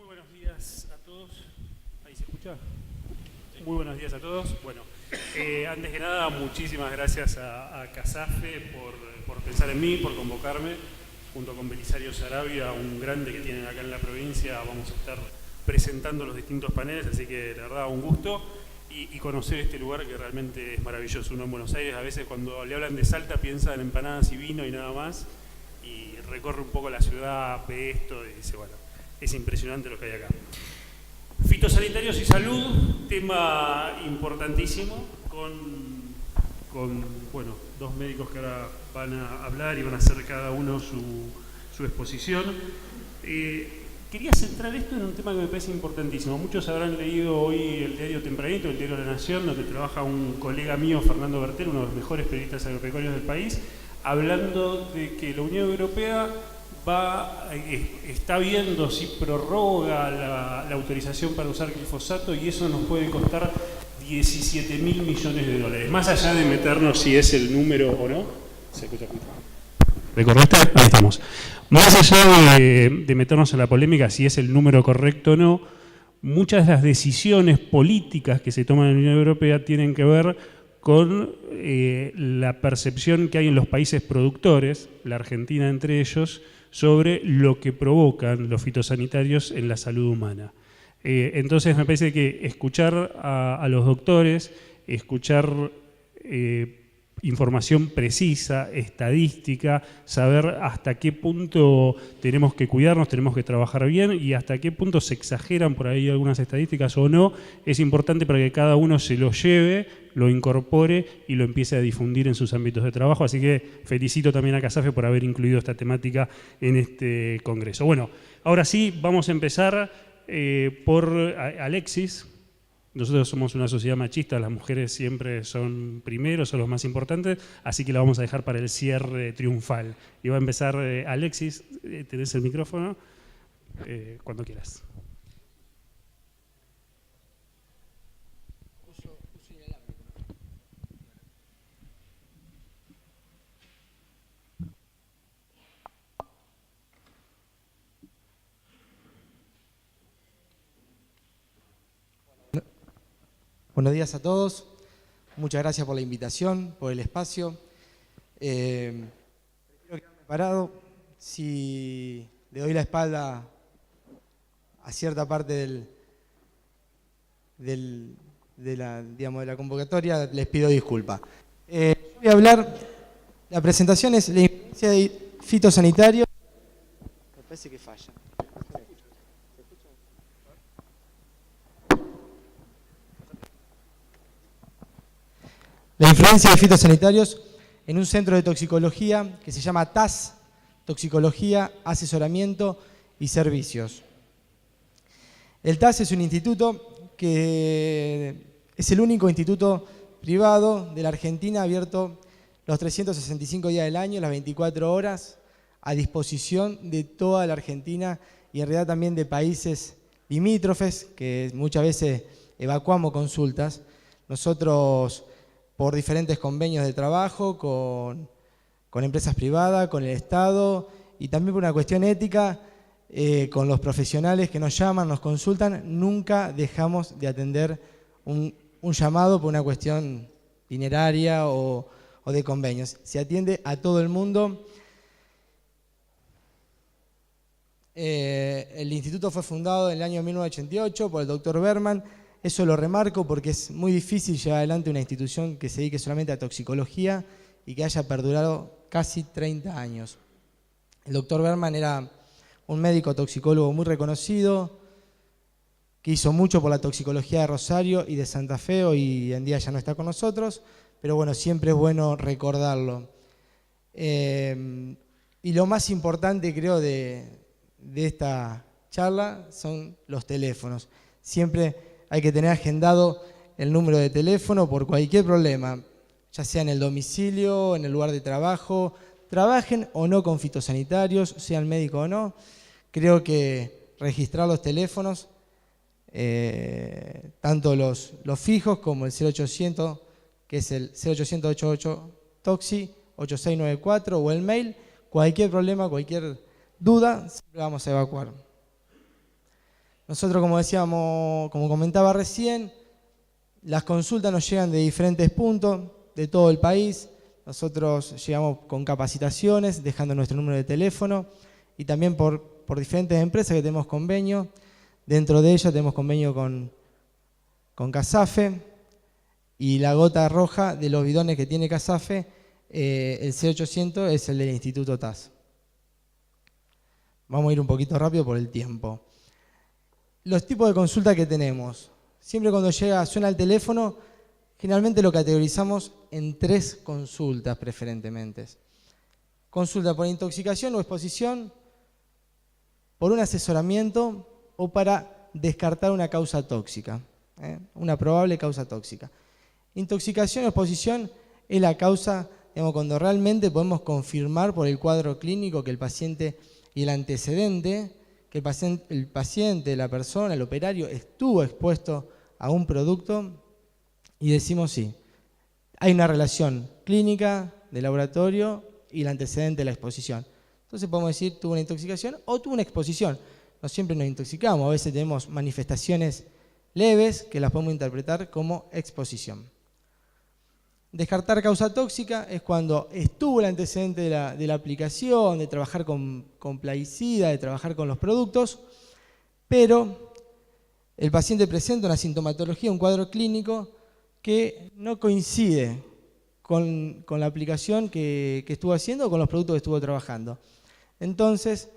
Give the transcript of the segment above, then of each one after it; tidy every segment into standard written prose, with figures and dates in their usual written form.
Muy buenos días a todos. ¿Ahí se escucha? Muy buenos días a todos. Bueno, antes que nada, muchísimas gracias a CASAFE por pensar en mí, por convocarme. Junto con Belisario Sarabia, un grande que tienen acá en la provincia, vamos a estar presentando los distintos paneles, así que la verdad un gusto. Y conocer este lugar que realmente es maravilloso. Uno en Buenos Aires a veces cuando le hablan de Salta piensa en empanadas y vino y nada más, y recorre un poco la ciudad, ve esto y dice, bueno, es impresionante lo que hay acá. Fitosanitarios y salud, tema importantísimo, con bueno, dos médicos que ahora van a hablar y van a hacer cada uno su exposición. Quería centrar esto en un tema que me parece importantísimo. Muchos habrán leído hoy el diario Tempranito, el diario La Nación, donde trabaja un colega mío, Fernando Bertel, uno de los mejores periodistas agropecuarios del país, hablando de que la Unión Europea está viendo si prorroga la autorización para usar glifosato y eso nos puede costar 17.000 millones de dólares. Más allá de meternos si es el número o no. ¿Se escucha? ¿Recordaste? Ahí estamos. Más allá de meternos en la polémica si es el número correcto o no, muchas de las decisiones políticas que se toman en la Unión Europea tienen que ver con la percepción que hay en los países productores, la Argentina entre ellos, sobre lo que provocan los fitosanitarios en la salud humana. Entonces me parece que escuchar a los doctores, escuchar información precisa, estadística, saber hasta qué punto tenemos que cuidarnos, tenemos que trabajar bien y hasta qué punto se exageran por ahí algunas estadísticas o no, es importante para que cada uno se lo lleve, lo incorpore y lo empiece a difundir en sus ámbitos de trabajo. Así que felicito también a CASAFE por haber incluido esta temática en este congreso. Bueno, ahora sí, vamos a empezar por Alexis. Nosotros somos una sociedad machista, las mujeres siempre son primeros, son los más importantes, así que la vamos a dejar para el cierre triunfal. Y va a empezar Alexis, tenés el micrófono, cuando quieras. Buenos días a todos, muchas gracias por la invitación, por el espacio. Quiero quedarme parado. Si le doy la espalda a cierta parte de la convocatoria, les pido disculpas. Voy a hablar, la presentación es la influencia de fitosanitario. Me parece que falla. La influencia de fitosanitarios en un centro de toxicología que se llama TAS, Toxicología, Asesoramiento y Servicios. El TAS es un instituto que es el único instituto privado de la Argentina abierto los 365 días del año, las 24 horas, a disposición de toda la Argentina y en realidad también de países limítrofes que muchas veces evacuamos consultas. Nosotros, por diferentes convenios de trabajo con empresas privadas, con el Estado y también por una cuestión ética, con los profesionales que nos llaman, nos consultan, nunca dejamos de atender un llamado por una cuestión dineraria o de convenios. Se atiende a todo el mundo. El instituto fue fundado en el año 1988 por el doctor Berman. Eso lo remarco porque es muy difícil llevar adelante una institución que se dedique solamente a toxicología y que haya perdurado casi 30 años. El doctor Berman era un médico toxicólogo muy reconocido, que hizo mucho por la toxicología de Rosario y de Santa Fe, hoy en día ya no está con nosotros, pero bueno, siempre es bueno recordarlo. Y lo más importante, creo, de esta charla son los teléfonos. Siempre hay que tener agendado el número de teléfono por cualquier problema, ya sea en el domicilio, en el lugar de trabajo, trabajen o no con fitosanitarios, sean médicos o no. Creo que registrar los teléfonos, tanto los fijos como el 0800, que es el 0800-88-TOXI, 8694, o el mail, cualquier problema, cualquier duda, siempre vamos a evacuar. Nosotros, como comentaba recién, las consultas nos llegan de diferentes puntos de todo el país. Nosotros llegamos con capacitaciones, dejando nuestro número de teléfono, y también por diferentes empresas que tenemos convenio. Dentro de ellas tenemos convenio con CASAFE, y la gota roja de los bidones que tiene CASAFE, el 0800, es el del Instituto TAS. Vamos a ir un poquito rápido por el tiempo. Los tipos de consulta que tenemos. Siempre cuando suena el teléfono, generalmente lo categorizamos en 3 consultas preferentemente. Consulta por intoxicación o exposición, por un asesoramiento o para descartar una causa tóxica, una probable causa tóxica. Intoxicación o exposición es la causa, digamos, cuando realmente podemos confirmar por el cuadro clínico que el paciente y el antecedente, que el paciente, la persona, el operario, estuvo expuesto a un producto, y decimos sí, hay una relación clínica de laboratorio y el antecedente de la exposición. Entonces podemos decir tuvo una intoxicación o tuvo una exposición. No siempre nos intoxicamos, a veces tenemos manifestaciones leves que las podemos interpretar como exposición. Descartar causa tóxica es cuando estuvo el antecedente de la aplicación, de trabajar con plaguicida, de trabajar con los productos, pero el paciente presenta una sintomatología, un cuadro clínico que no coincide con la aplicación que estuvo haciendo o con los productos que estuvo trabajando. Entonces,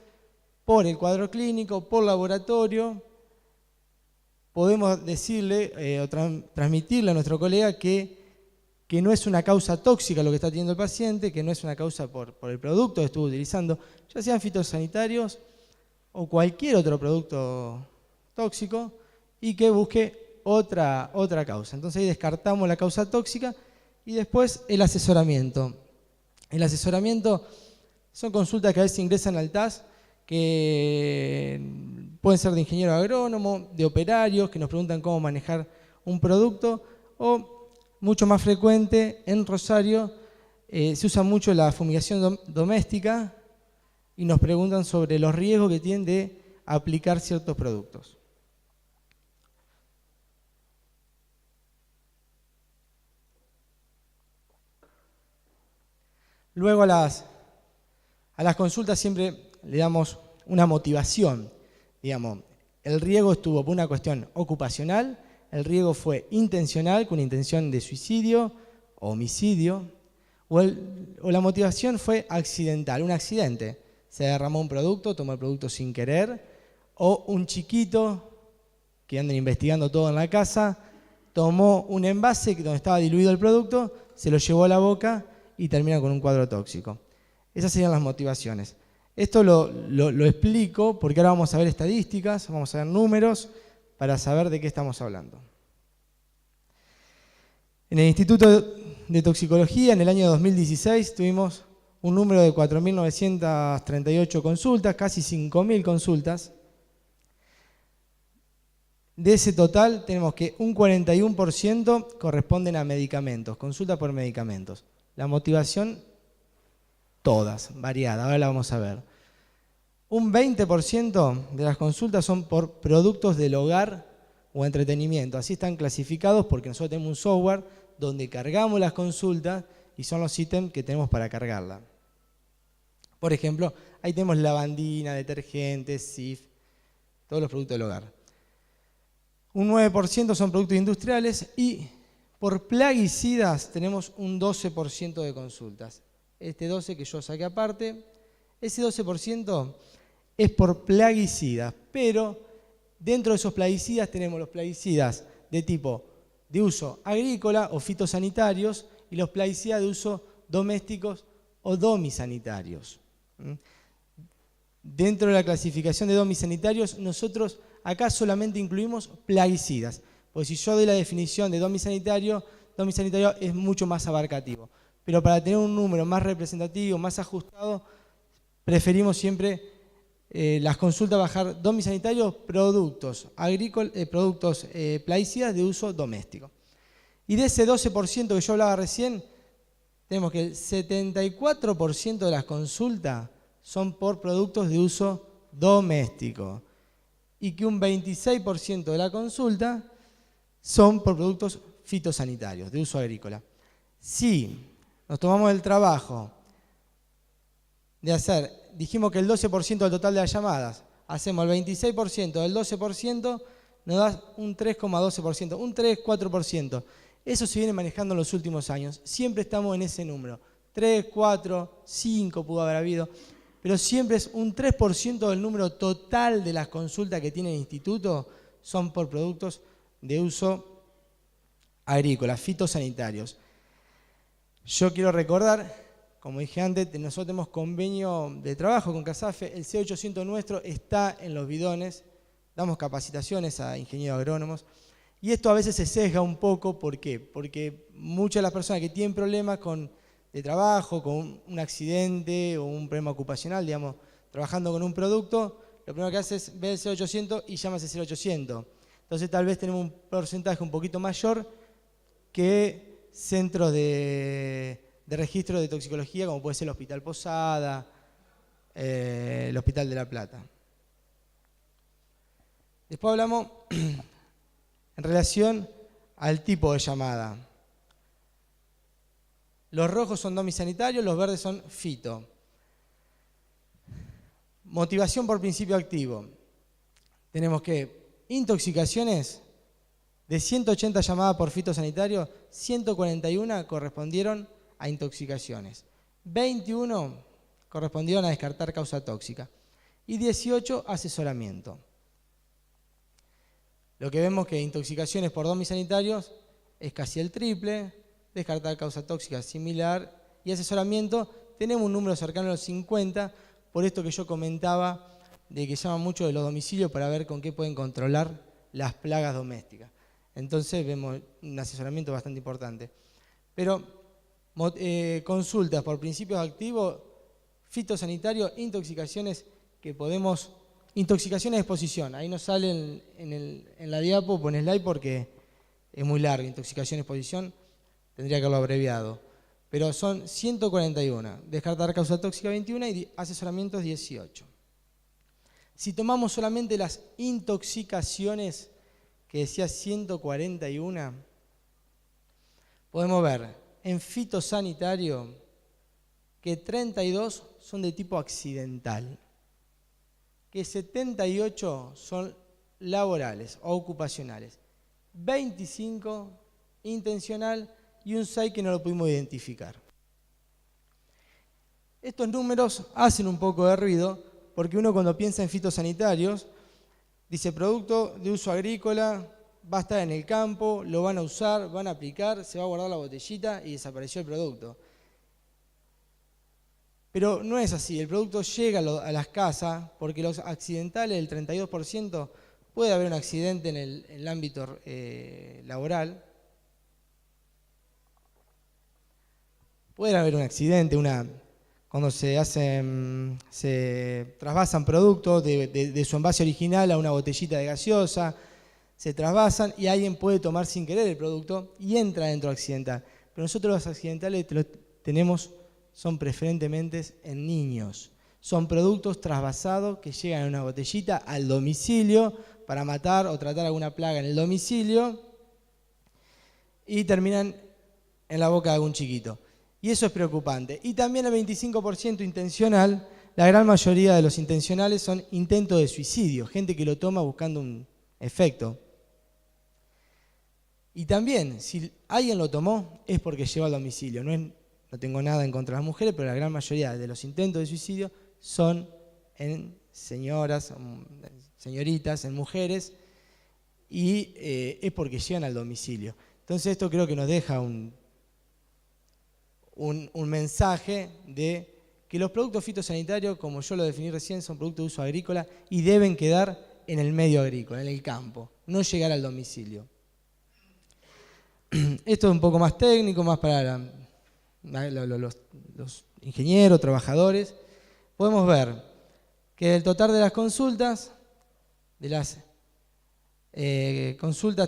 por el cuadro clínico, por laboratorio, podemos decirle o transmitirle a nuestro colega que no es una causa tóxica lo que está teniendo el paciente, que no es una causa por el producto que estuvo utilizando, ya sean fitosanitarios o cualquier otro producto tóxico, y que busque otra causa. Entonces ahí descartamos la causa tóxica, y después el asesoramiento. El asesoramiento son consultas que a veces ingresan al TAS, que pueden ser de ingeniero agrónomo, de operarios, que nos preguntan cómo manejar un producto, o mucho más frecuente en Rosario, se usa mucho la fumigación doméstica, y nos preguntan sobre los riesgos que tienen de aplicar ciertos productos. Luego a las consultas siempre le damos una motivación. Digamos, el riesgo estuvo por una cuestión ocupacional, el riesgo fue intencional, con intención de suicidio o homicidio, o la motivación fue accidental, un accidente. Se derramó un producto, tomó el producto sin querer, o un chiquito que andan investigando todo en la casa, tomó un envase donde estaba diluido el producto, se lo llevó a la boca y termina con un cuadro tóxico. Esas serían las motivaciones. Esto lo explico porque ahora vamos a ver estadísticas, vamos a ver números para saber de qué estamos hablando. En el Instituto de Toxicología, en el año 2016, tuvimos un número de 4.938 consultas, casi 5.000 consultas. De ese total tenemos que un 41% corresponden a medicamentos, consulta por medicamentos. La motivación, todas, variada, ahora la vamos a ver. Un 20% de las consultas son por productos del hogar o entretenimiento. Así están clasificados porque nosotros tenemos un software donde cargamos las consultas y son los ítems que tenemos para cargarla. Por ejemplo, ahí tenemos lavandina, detergentes, Cif, todos los productos del hogar. Un 9% son productos industriales y por plaguicidas tenemos un 12% de consultas. Este 12% que yo saqué aparte, ese 12% es por plaguicidas, pero dentro de esos plaguicidas tenemos los plaguicidas de tipo de uso agrícola o fitosanitarios y los plaguicidas de uso domésticos o domisanitarios. Dentro de la clasificación de domisanitarios, nosotros acá solamente incluimos plaguicidas. Porque si yo doy la definición de domisanitario es mucho más abarcativo. Pero para tener un número más representativo, más ajustado, preferimos siempre las consultas bajar domisanitarios, productos agrícolas, plaguicidas de uso doméstico. Y de ese 12% que yo hablaba recién, tenemos que el 74% de las consultas son por productos de uso doméstico. y que un 26% de la consulta son por productos fitosanitarios de uso agrícola. Si nos tomamos el trabajo de hacer, dijimos que el 12% del total de las llamadas, hacemos el 26% del 12%, nos da un 3,12%, un 3-4%. Eso se viene manejando en los últimos años. Siempre estamos en ese número. 3, 4, 5 pudo haber habido, pero siempre es un 3% del número total de las consultas que tiene el instituto son por productos de uso agrícola, fitosanitarios. Yo quiero recordar, como dije antes, nosotros tenemos convenio de trabajo con CASAFE, el C800 nuestro está en los bidones, damos capacitaciones a ingenieros agrónomos, y esto a veces se sesga un poco, ¿por qué? Porque muchas de las personas que tienen problemas de trabajo, con un accidente o un problema ocupacional, digamos, trabajando con un producto, lo primero que hace es ver el 0800 y llama ese 0800. Entonces tal vez tenemos un porcentaje un poquito mayor que centros de registro de toxicología, como puede ser el Hospital Posada, el Hospital de La Plata. Después hablamos en relación al tipo de llamada. Los rojos son domisanitarios, los verdes son fito. Motivación por principio activo. Tenemos que intoxicaciones, de 180 llamadas por fitosanitario, 141 correspondieron a intoxicaciones. 21 correspondieron a descartar causa tóxica y 18 asesoramiento. Lo que vemos que intoxicaciones por domisanitarios es casi el triple, descartar causa tóxica similar y asesoramiento tenemos un número cercano a los 50, por esto que yo comentaba de que llaman mucho de los domicilios para ver con qué pueden controlar las plagas domésticas. Entonces vemos un asesoramiento bastante importante. Pero consultas por principios activos, fitosanitario, intoxicaciones que podemos... Intoxicaciones de exposición, ahí no sale en la diapo, en slide porque es muy largo. Intoxicación de exposición, tendría que haberlo abreviado. Pero son 141, descartar causa tóxica 21 y asesoramientos 18. Si tomamos solamente las intoxicaciones, que decía 141, podemos ver en fitosanitario que 32 son de tipo accidental, que 78 son laborales o ocupacionales, 25 intencional y un 6 que no lo pudimos identificar. Estos números hacen un poco de ruido porque uno cuando piensa en fitosanitarios dice producto de uso agrícola, va a estar en el campo, lo van a usar, van a aplicar, se va a guardar la botellita y desapareció el producto. Pero no es así, el producto llega a las casas porque los accidentales, el 32%, puede haber un accidente en el ámbito laboral. Puede haber un accidente, cuando se trasvasan productos de su envase original a una botellita de gaseosa, se trasvasan y alguien puede tomar sin querer el producto y entra dentro accidental. Pero nosotros los accidentales son preferentemente en niños. Son productos trasvasados que llegan en una botellita al domicilio para matar o tratar alguna plaga en el domicilio y terminan en la boca de algún chiquito. Y eso es preocupante. Y también el 25% intencional, la gran mayoría de los intencionales son intentos de suicidio, gente que lo toma buscando un efecto. Y también, si alguien lo tomó, es porque llegó al domicilio. No tengo nada en contra de las mujeres, pero la gran mayoría de los intentos de suicidio son en señoras, señoritas, en mujeres, y es porque llegan al domicilio. Entonces esto creo que nos deja un mensaje de que los productos fitosanitarios, como yo lo definí recién, son productos de uso agrícola y deben quedar en el medio agrícola, en el campo, no llegar al domicilio. Esto es un poco más técnico, más para los ingenieros, trabajadores. Podemos ver que del total de las consultas,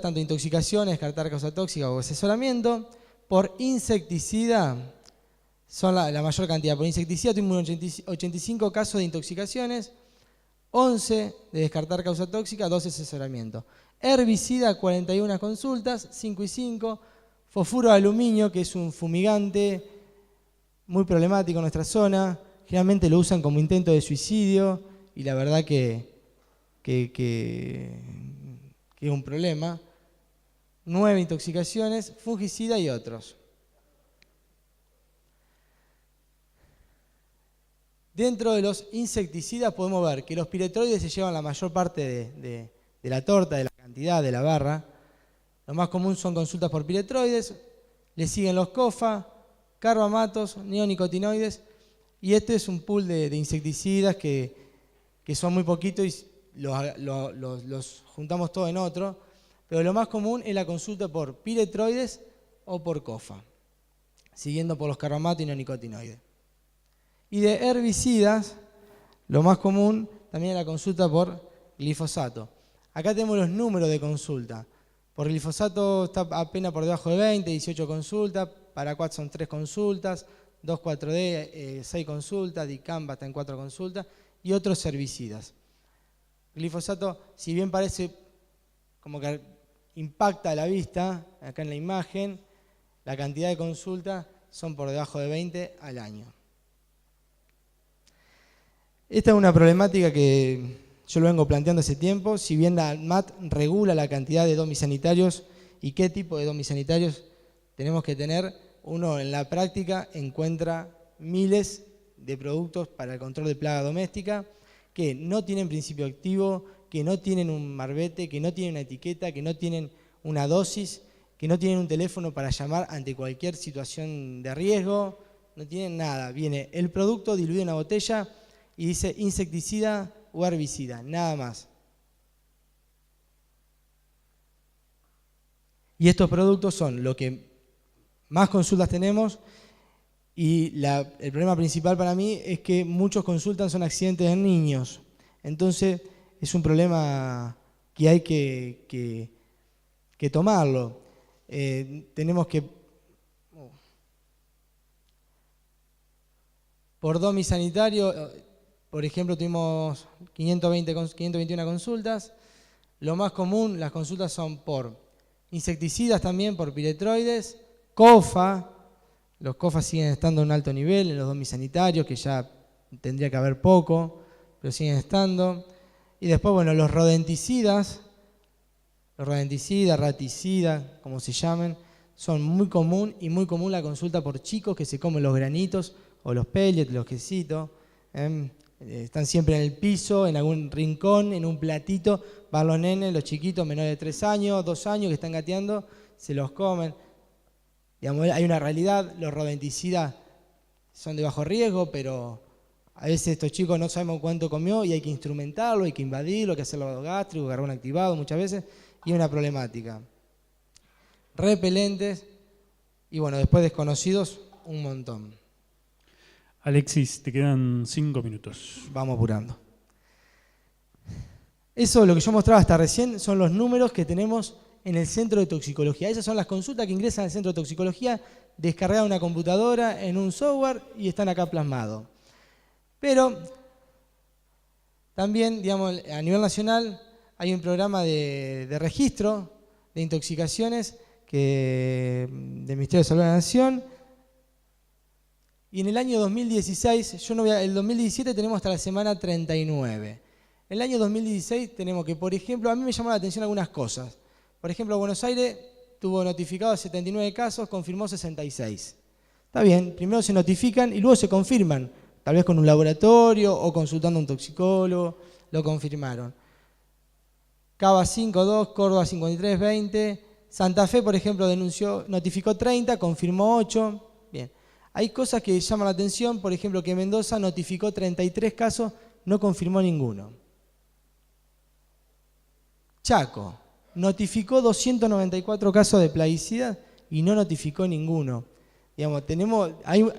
tanto intoxicaciones, descartar causa tóxica o asesoramiento, por insecticida son la mayor cantidad. Por insecticida tuvimos 85 casos de intoxicaciones, 11 de descartar causa tóxica, 12 asesoramiento. Herbicida, 41 consultas, 5 y 5. Fosfuro de aluminio, que es un fumigante muy problemático en nuestra zona. Generalmente lo usan como intento de suicidio y la verdad que es un problema. 9 intoxicaciones, fungicida y otros. Dentro de los insecticidas podemos ver que los piretroides se llevan la mayor parte de la torta, de la cantidad, de la barra. Lo más común son consultas por piretroides, le siguen los COFA, carbamatos, neonicotinoides, y este es un pool de insecticidas que son muy poquitos y los juntamos todos en otro, pero lo más común es la consulta por piretroides o por COFA, siguiendo por los carbamatos y neonicotinoides. Y de herbicidas, lo más común también es la consulta por glifosato. Acá tenemos los números de consulta. Por glifosato está apenas por debajo de 20, 18 consultas, Paraquat son 3 consultas, 2,4-D, 6 consultas, Dicamba está en 4 consultas, y otros herbicidas. Glifosato, si bien parece como que impacta a la vista, acá en la imagen, la cantidad de consultas son por debajo de 20 al año. Esta es una problemática que yo lo vengo planteando hace tiempo. Si bien la ANMAT regula la cantidad de domisanitarios y qué tipo de domisanitarios tenemos que tener, uno en la práctica encuentra miles de productos para el control de plaga doméstica que no tienen principio activo, que no tienen un marbete, que no tienen una etiqueta, que no tienen una dosis, que no tienen un teléfono para llamar ante cualquier situación de riesgo, no tienen nada. Viene el producto diluido en una botella y dice insecticida o herbicida, nada más. Y estos productos son lo que más consultas tenemos y el problema principal para mí es que muchos consultan son accidentes en niños. Entonces es un problema que hay que tomarlo. Tenemos que, por domisanitario, por ejemplo, tuvimos 521 consultas. Lo más común, las consultas son por insecticidas también, por piretroides, COFA. Los COFA siguen estando en un alto nivel en los domisanitarios, que ya tendría que haber poco, pero siguen estando. Y después, bueno, los rodenticidas, raticidas, como se llamen, son muy común la consulta por chicos que se comen los granitos o los pellets, los quesitos. Están siempre en el piso, en algún rincón, en un platito, van los nenes, los chiquitos menores de 3 años, 2 años que están gateando, se los comen. Digamos, hay una realidad, los rodenticidas son de bajo riesgo, pero a veces estos chicos no sabemos cuánto comió y hay que instrumentarlo, hay que invadirlo, hay que hacer lavado gástrico, carbón activado muchas veces, y es una problemática. Repelentes, y bueno, después desconocidos, un montón. Alexis, te quedan 5 minutos. Vamos apurando. Eso, lo que yo mostraba hasta recién, son los números que tenemos en el centro de toxicología. Esas son las consultas que ingresan al centro de toxicología, descargadas en una computadora, en un software, y están acá plasmados. Pero también, digamos, a nivel nacional hay un programa de registro de intoxicaciones del Ministerio de Salud de la Nación. Y en el año 2016, el 2017 tenemos hasta la semana 39. En el año 2016 tenemos que, por ejemplo, a mí me llamó la atención algunas cosas. Por ejemplo, Buenos Aires tuvo notificados 79 casos, confirmó 66. Está bien, primero se notifican y luego se confirman, tal vez con un laboratorio o consultando a un toxicólogo, lo confirmaron. Cava 5,2, Córdoba 53, 20. Santa Fe, por ejemplo, notificó 30, confirmó 8. Bien. Hay cosas que llaman la atención, por ejemplo, que Mendoza notificó 33 casos, no confirmó ninguno. Chaco notificó 294 casos de plaguicidas y no notificó ninguno. Digamos,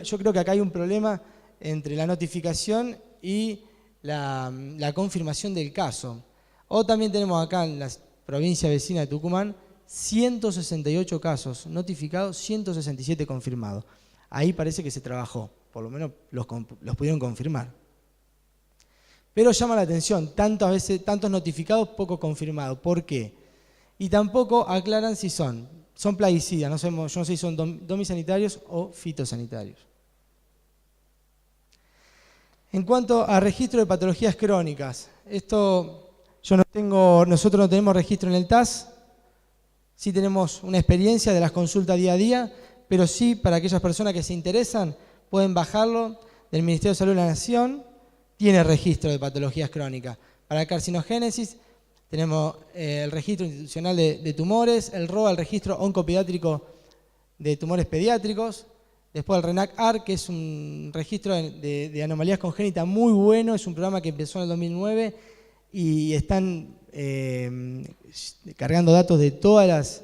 yo creo que acá hay un problema entre la notificación y la confirmación del caso. O también tenemos acá en la provincia vecina de Tucumán 168 casos notificados, 167 confirmados. Ahí parece que se trabajó, por lo menos los pudieron confirmar. Pero llama la atención, tantas veces, tantos notificados, poco confirmados. ¿Por qué? Y tampoco aclaran si son plaguicidas, yo no sé si son domisanitarios o fitosanitarios. En cuanto a registro de patologías crónicas, nosotros no tenemos registro en el TAS, sí tenemos una experiencia de las consultas día a día, pero sí para aquellas personas que se interesan pueden bajarlo del Ministerio de Salud de la Nación, tiene registro de patologías crónicas. Para el carcinogénesis tenemos el registro institucional de tumores, el ROA, el registro oncopediátrico de tumores pediátricos, después el RENAC-AR, que es un registro de anomalías congénitas muy bueno, es un programa que empezó en el 2009 y están cargando datos de todas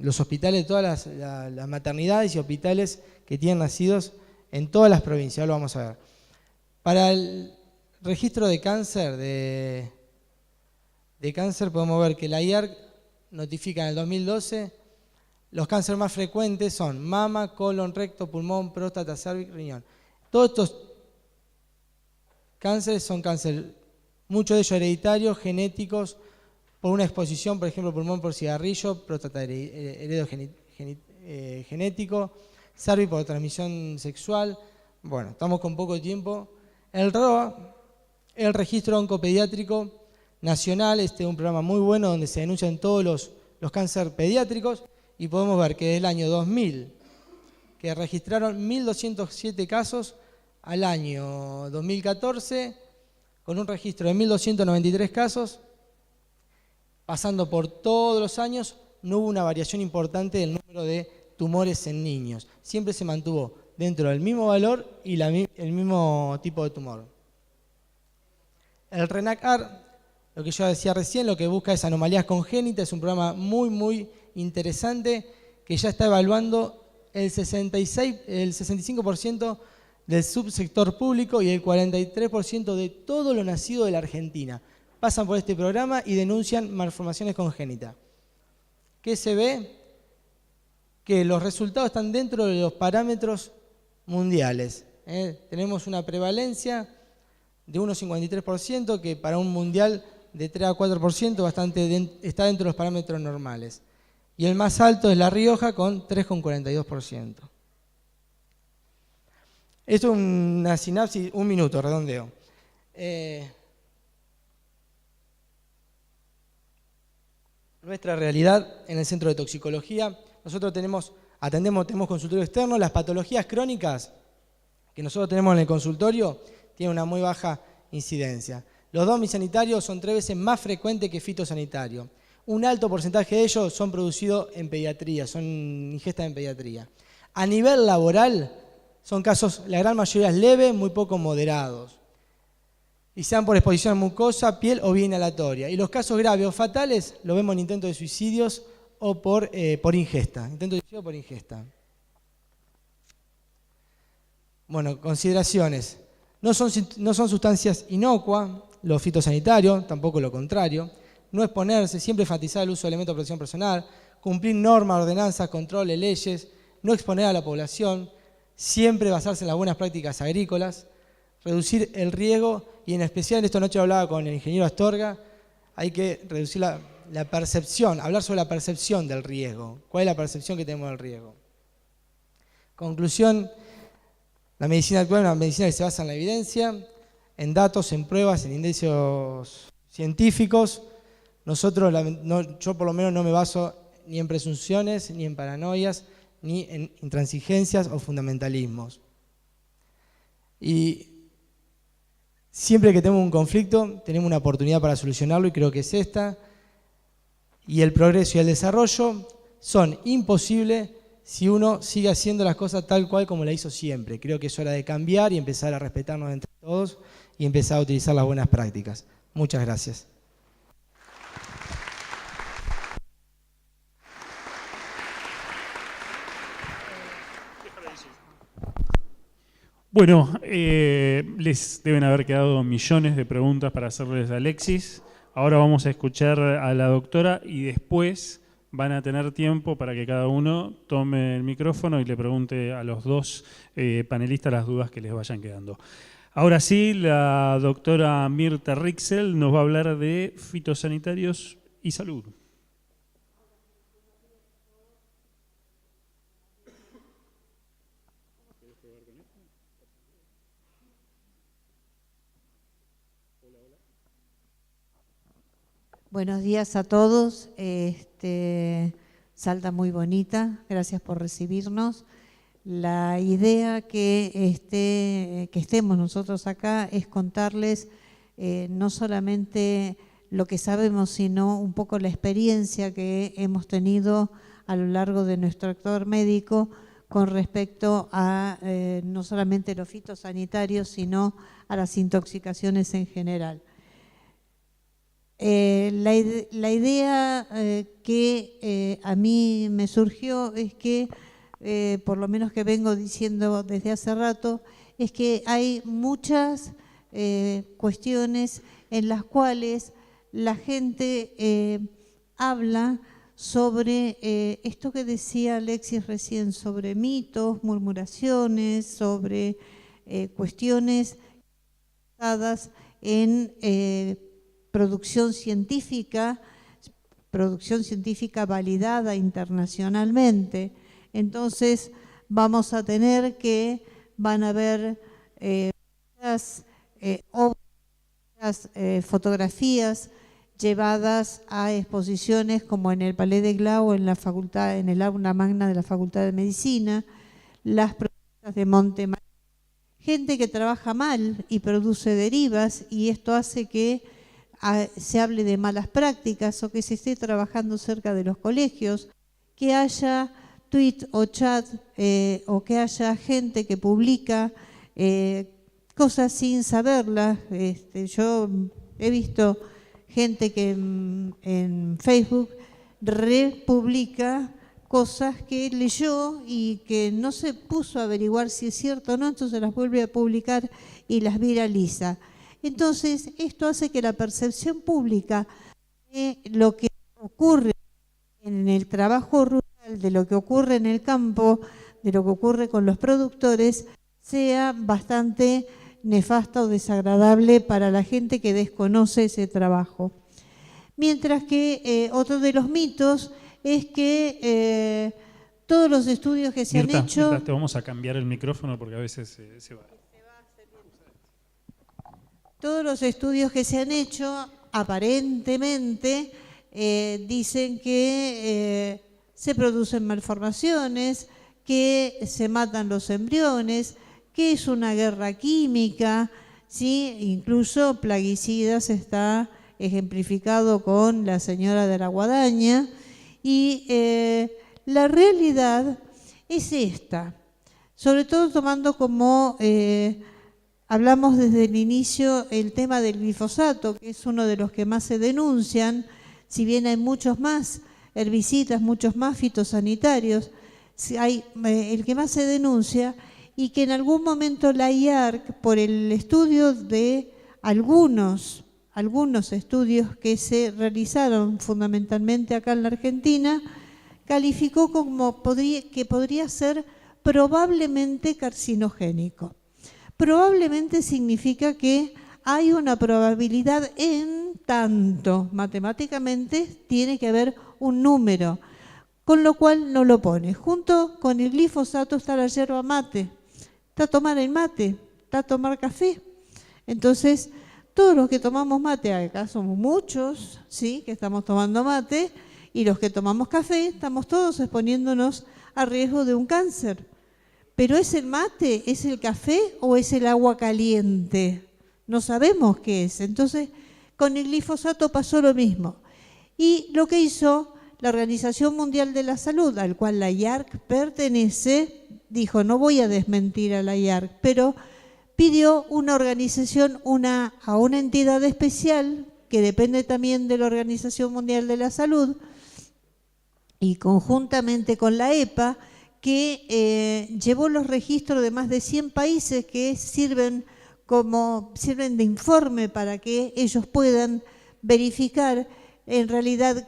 los hospitales, de todas las maternidades y hospitales que tienen nacidos en todas las provincias, ahora lo vamos a ver. Para el registro de cáncer, de cáncer podemos ver que la IARC notifica en el 2012 los cánceres más frecuentes son mama, colon, recto, pulmón, próstata, cervix, riñón. Todos estos cánceres son cánceres, muchos de ellos hereditarios, genéticos, por una exposición, por ejemplo, pulmón por cigarrillo, próstata genético, cervix por transmisión sexual. Bueno, estamos con poco tiempo. El ROA, el Registro Oncopediátrico Nacional, este es un programa muy bueno donde se denuncian todos los cánceres pediátricos y podemos ver que desde el año 2000, que registraron 1.207 casos, al año 2014, con un registro de 1.293 casos, pasando por todos los años, no hubo una variación importante del número de tumores en niños. Siempre se mantuvo dentro del mismo valor y el mismo tipo de tumor. El RENAC-AR, lo que yo decía recién, lo que busca es anomalías congénitas, es un programa muy, muy interesante que ya está evaluando el 65% del subsector público y el 43% de todo lo nacido de la Argentina. Pasan por este programa y denuncian malformaciones congénitas. ¿Qué se ve? Que los resultados están dentro de los parámetros mundiales. Tenemos una prevalencia de 1,53%, que para un mundial de 3 a 4% está dentro de los parámetros normales. Y el más alto es La Rioja con 3,42%. Esto es una sinapsis, un minuto, redondeo. Nuestra realidad en el Centro de Toxicología, nosotros tenemos consultorio externo, las patologías crónicas que nosotros tenemos en el consultorio tienen una muy baja incidencia. Los domisanitarios son 3 veces más frecuentes que fitosanitarios. Un alto porcentaje de ellos son producidos en pediatría, son ingestas en pediatría. A nivel laboral, son casos, la gran mayoría es leve, muy poco moderados. Y sean por exposición a mucosa, piel o vía inhalatoria. Y los casos graves o fatales los vemos en intentos de suicidios o por ingesta. Intento de suicidio por ingesta. Bueno, consideraciones. No son sustancias inocuas, los fitosanitarios, tampoco lo contrario. No exponerse, siempre enfatizar el uso de elementos de protección personal, cumplir normas, ordenanzas, controles, leyes, no exponer a la población, siempre basarse en las buenas prácticas agrícolas, reducir el riesgo y en especial, esta noche hablaba con el ingeniero Astorga, hay que reducir la percepción, hablar sobre la percepción del riesgo. ¿Cuál es la percepción que tenemos del riesgo? Conclusión, la medicina actual es una medicina que se basa en la evidencia, en datos, en pruebas, en indicios científicos. Yo por lo menos no me baso ni en presunciones, ni en paranoias, ni en intransigencias o fundamentalismos. Y siempre que tenemos un conflicto, tenemos una oportunidad para solucionarlo y creo que es esta. Y el progreso y el desarrollo son imposibles si uno sigue haciendo las cosas tal cual como la hizo siempre. Creo que es hora de cambiar y empezar a respetarnos entre todos y empezar a utilizar las buenas prácticas. Muchas gracias. Bueno, les deben haber quedado millones de preguntas para hacerles a Alexis. Ahora vamos a escuchar a la doctora y después van a tener tiempo para que cada uno tome el micrófono y le pregunte a los dos panelistas las dudas que les vayan quedando. Ahora sí, la doctora Mirta Rixel nos va a hablar de fitosanitarios y salud. Buenos días a todos. Salta muy bonita, gracias por recibirnos. La idea que estemos nosotros acá es contarles no solamente lo que sabemos, sino un poco la experiencia que hemos tenido a lo largo de nuestro actor médico con respecto a no solamente los fitosanitarios, sino a las intoxicaciones en general. La idea que a mí me surgió es que, por lo menos que vengo diciendo desde hace rato, es que hay muchas cuestiones en las cuales la gente habla sobre esto que decía Alexis recién, sobre mitos, murmuraciones, sobre cuestiones basadas en producción científica validada internacionalmente. Entonces vamos a tener que van a haber obras, fotografías llevadas a exposiciones como en el Palais de Glau, en el aula magna de la Facultad de Medicina, las propuestas de Montemayor, gente que trabaja mal y produce derivas, y esto hace que se hable de malas prácticas o que se esté trabajando cerca de los colegios, que haya tweet o chat o que haya gente que publica cosas sin saberlas. Yo he visto gente que en Facebook republica cosas que leyó y que no se puso a averiguar si es cierto o no, entonces las vuelve a publicar y las viraliza. Entonces, esto hace que la percepción pública de lo que ocurre en el trabajo rural, de lo que ocurre en el campo, de lo que ocurre con los productores, sea bastante nefasta o desagradable para la gente que desconoce ese trabajo. Mientras que otro de los mitos es que todos los estudios que se han hecho... Mirta, te vamos a cambiar el micrófono porque a veces se va. Todos los estudios que se han hecho, aparentemente, dicen que se producen malformaciones, que se matan los embriones, que es una guerra química, ¿sí? Incluso plaguicidas está ejemplificado con la señora de la Guadaña, y la realidad es esta, sobre todo tomando como... hablamos desde el inicio el tema del glifosato, que es uno de los que más se denuncian, si bien hay muchos más herbicidas, muchos más fitosanitarios, hay el que más se denuncia, y que en algún momento la IARC, por el estudio de algunos estudios que se realizaron fundamentalmente acá en la Argentina, calificó como que podría ser probablemente carcinogénico. Probablemente significa que hay una probabilidad en tanto, matemáticamente tiene que haber un número, con lo cual no lo pone. Junto con el glifosato está la yerba mate, está tomar el mate, está tomar café. Entonces, todos los que tomamos mate, acá somos muchos, ¿sí?, que estamos tomando mate, y los que tomamos café, estamos todos exponiéndonos a riesgo de un cáncer. ¿Pero es el mate, es el café o es el agua caliente? No sabemos qué es. Entonces, con el glifosato pasó lo mismo. Y lo que hizo la Organización Mundial de la Salud, al cual la IARC pertenece, dijo, no voy a desmentir a la IARC, pero pidió una organización, a una entidad especial que depende también de la Organización Mundial de la Salud, y conjuntamente con la EPA, que llevó los registros de más de 100 países que sirven de informe para que ellos puedan verificar en realidad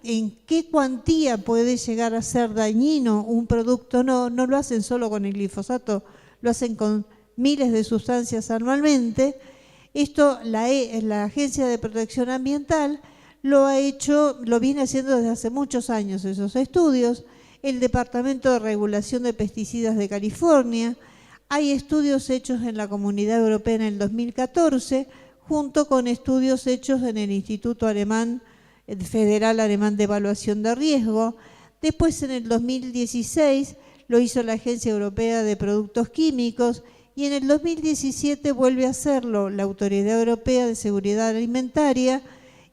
en qué cuantía puede llegar a ser dañino un producto. No lo hacen solo con el glifosato, lo hacen con miles de sustancias anualmente. Esto la Agencia de Protección Ambiental lo viene haciendo desde hace muchos años esos estudios. El Departamento de Regulación de Pesticidas de California. Hay estudios hechos en la Comunidad Europea en el 2014, junto con estudios hechos en el Instituto Federal Alemán de Evaluación de Riesgo. Después, en el 2016, lo hizo la Agencia Europea de Productos Químicos, y en el 2017 vuelve a hacerlo la Autoridad Europea de Seguridad Alimentaria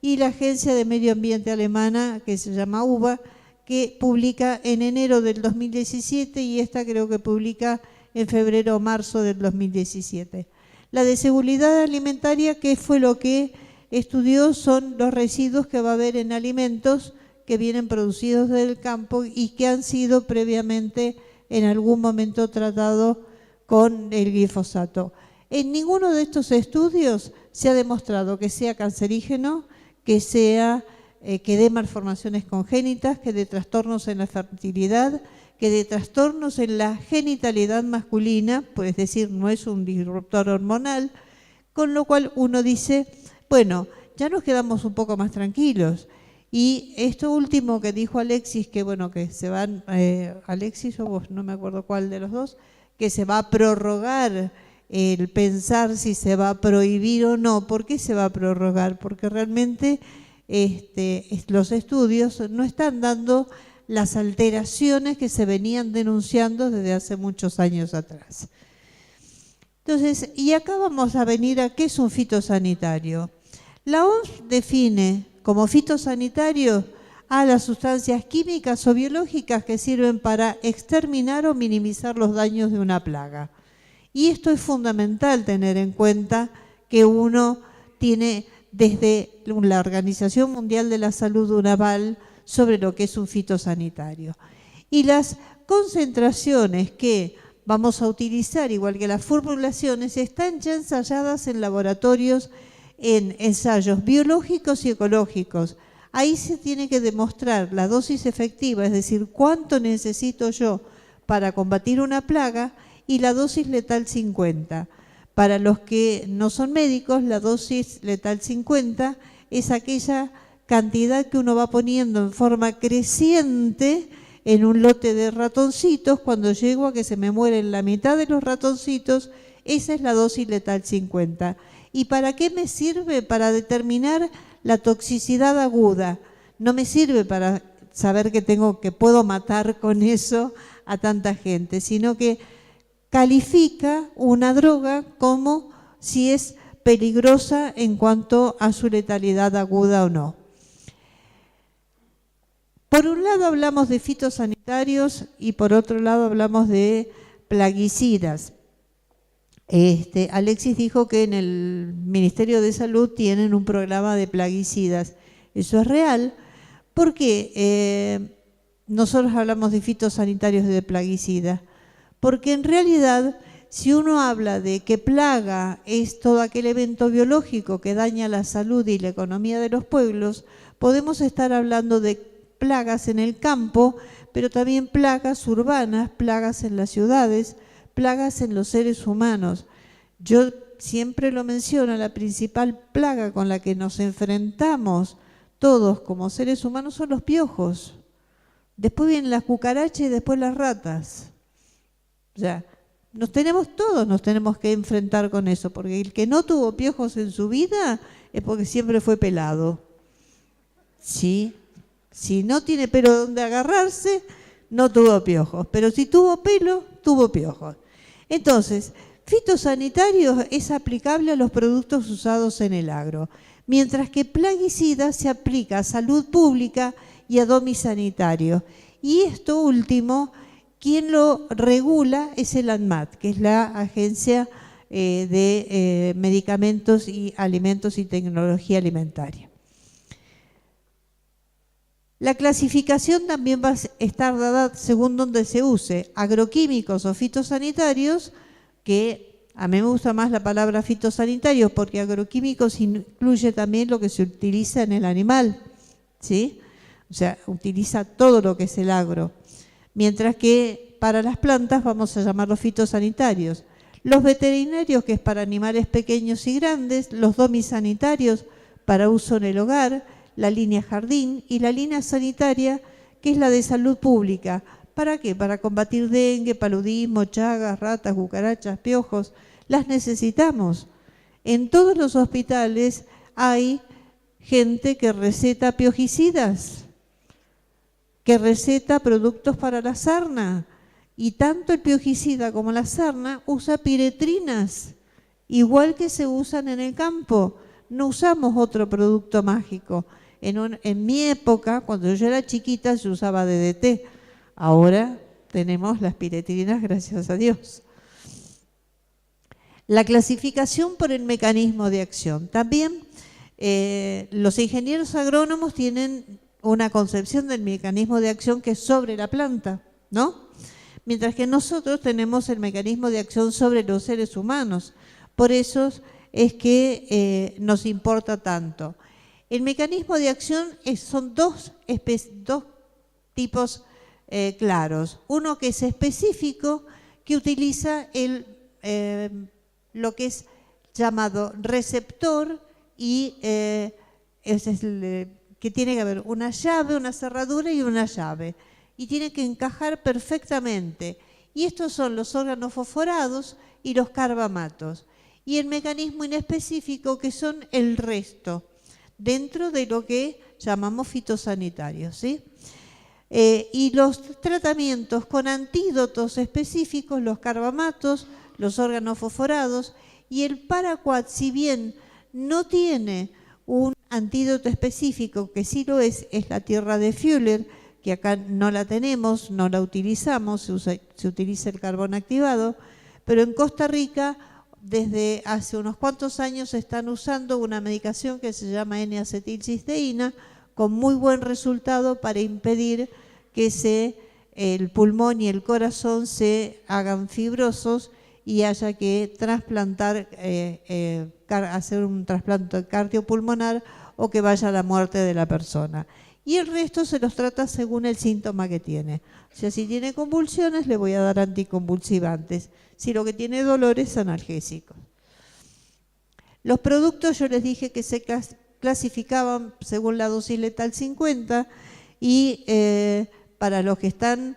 y la Agencia de Medio Ambiente alemana, que se llama UBA, que publica en enero del 2017, y esta creo que publica en febrero o marzo del 2017. La de seguridad alimentaria, ¿qué fue lo que estudió? Son los residuos que va a haber en alimentos que vienen producidos del campo y que han sido previamente en algún momento tratados con el glifosato. En ninguno de estos estudios se ha demostrado que sea cancerígeno, que dé malformaciones congénitas, que dé trastornos en la fertilidad, que dé trastornos en la genitalidad masculina, pues es decir, no es un disruptor hormonal, con lo cual uno dice, bueno, ya nos quedamos un poco más tranquilos. Y esto último que dijo Alexis, que bueno, que se van, Alexis o vos, no me acuerdo cuál de los dos, que se va a prorrogar el pensar si se va a prohibir o no. ¿Por qué se va a prorrogar? Porque realmente los estudios no están dando las alteraciones que se venían denunciando desde hace muchos años atrás. Entonces, y acá vamos a venir a qué es un fitosanitario. La OMS define como fitosanitario a las sustancias químicas o biológicas que sirven para exterminar o minimizar los daños de una plaga. Y esto es fundamental tener en cuenta, que uno tiene desde la Organización Mundial de la Salud un aval sobre lo que es un fitosanitario. Y las concentraciones que vamos a utilizar, igual que las formulaciones, están ya ensayadas en laboratorios, en ensayos biológicos y ecológicos. Ahí se tiene que demostrar la dosis efectiva, es decir, cuánto necesito yo para combatir una plaga, y la dosis letal 50. Para los que no son médicos, la dosis letal 50 es aquella cantidad que uno va poniendo en forma creciente en un lote de ratoncitos. Cuando llego a que se me mueren la mitad de los ratoncitos, esa es la dosis letal 50. ¿Y para qué me sirve? Para determinar la toxicidad aguda. No me sirve para saber que puedo matar con eso a tanta gente, sino que califica una droga como si es peligrosa en cuanto a su letalidad aguda o no. Por un lado hablamos de fitosanitarios y por otro lado hablamos de plaguicidas. Alexis dijo que en el Ministerio de Salud tienen un programa de plaguicidas. Eso es real, porque nosotros hablamos de fitosanitarios y de plaguicidas. Porque en realidad, si uno habla de que plaga es todo aquel evento biológico que daña la salud y la economía de los pueblos, podemos estar hablando de plagas en el campo, pero también plagas urbanas, plagas en las ciudades, plagas en los seres humanos. Yo siempre lo menciono, la principal plaga con la que nos enfrentamos todos como seres humanos son los piojos. Después vienen las cucarachas y después las ratas. O sea, todos nos tenemos que enfrentar con eso, porque el que no tuvo piojos en su vida es porque siempre fue pelado. ¿Sí? Si no tiene pelo donde agarrarse, no tuvo piojos, pero si tuvo pelo, tuvo piojos. Entonces, fitosanitarios es aplicable a los productos usados en el agro, mientras que plaguicida se aplica a salud pública y a domisanitario. Y esto último, quien lo regula es el ANMAT, que es la Agencia de Medicamentos y Alimentos y Tecnología Alimentaria. La clasificación también va a estar dada según donde se use, agroquímicos o fitosanitarios, que a mí me gusta más la palabra fitosanitarios porque agroquímicos incluye también lo que se utiliza en el animal. ¿sí? O sea, utiliza todo lo que es el agro. Mientras que para las plantas vamos a llamarlos fitosanitarios. Los veterinarios, que es para animales pequeños y grandes, los domisanitarios para uso en el hogar, la línea jardín y la línea sanitaria, que es la de salud pública. ¿Para qué? Para combatir dengue, paludismo, chagas, ratas, cucarachas, piojos. Las necesitamos. En todos los hospitales hay gente que receta piojicidas, que receta productos para la sarna. Y tanto el piojicida como la sarna usa piretrinas, igual que se usan en el campo. No usamos otro producto mágico. En mi época, cuando yo era chiquita, se usaba DDT. Ahora tenemos las piretrinas, gracias a Dios. La clasificación por el mecanismo de acción. También los ingenieros agrónomos tienen una concepción del mecanismo de acción que es sobre la planta, ¿no? Mientras que nosotros tenemos el mecanismo de acción sobre los seres humanos. Por eso es que nos importa tanto. El mecanismo de acción son dos tipos claros. Uno que es específico, que utiliza lo que es llamado receptor y que tiene que haber una llave, una cerradura y una llave. Y tiene que encajar perfectamente. Y estos son los órganos fosforados y los carbamatos. Y el mecanismo inespecífico, que son el resto, dentro de lo que llamamos fitosanitarios, ¿sí? Y los tratamientos con antídotos específicos, los carbamatos, los órganos fosforados, y el paraquat, si bien no tiene un antídoto específico, que sí lo es la tierra de Fuller, que acá no la tenemos, no la utilizamos, se utiliza el carbón activado, pero en Costa Rica desde hace unos cuantos años están usando una medicación que se llama N-acetilcisteína con muy buen resultado para impedir que el pulmón y el corazón se hagan fibrosos y haya que trasplantar, hacer un trasplante cardiopulmonar o que vaya a la muerte de la persona. Y el resto se los trata según el síntoma que tiene. O sea, si tiene convulsiones, le voy a dar anticonvulsivantes. Si lo que tiene dolor es analgésico. Los productos, yo les dije que se clasificaban según la dosis letal 50 y para los que están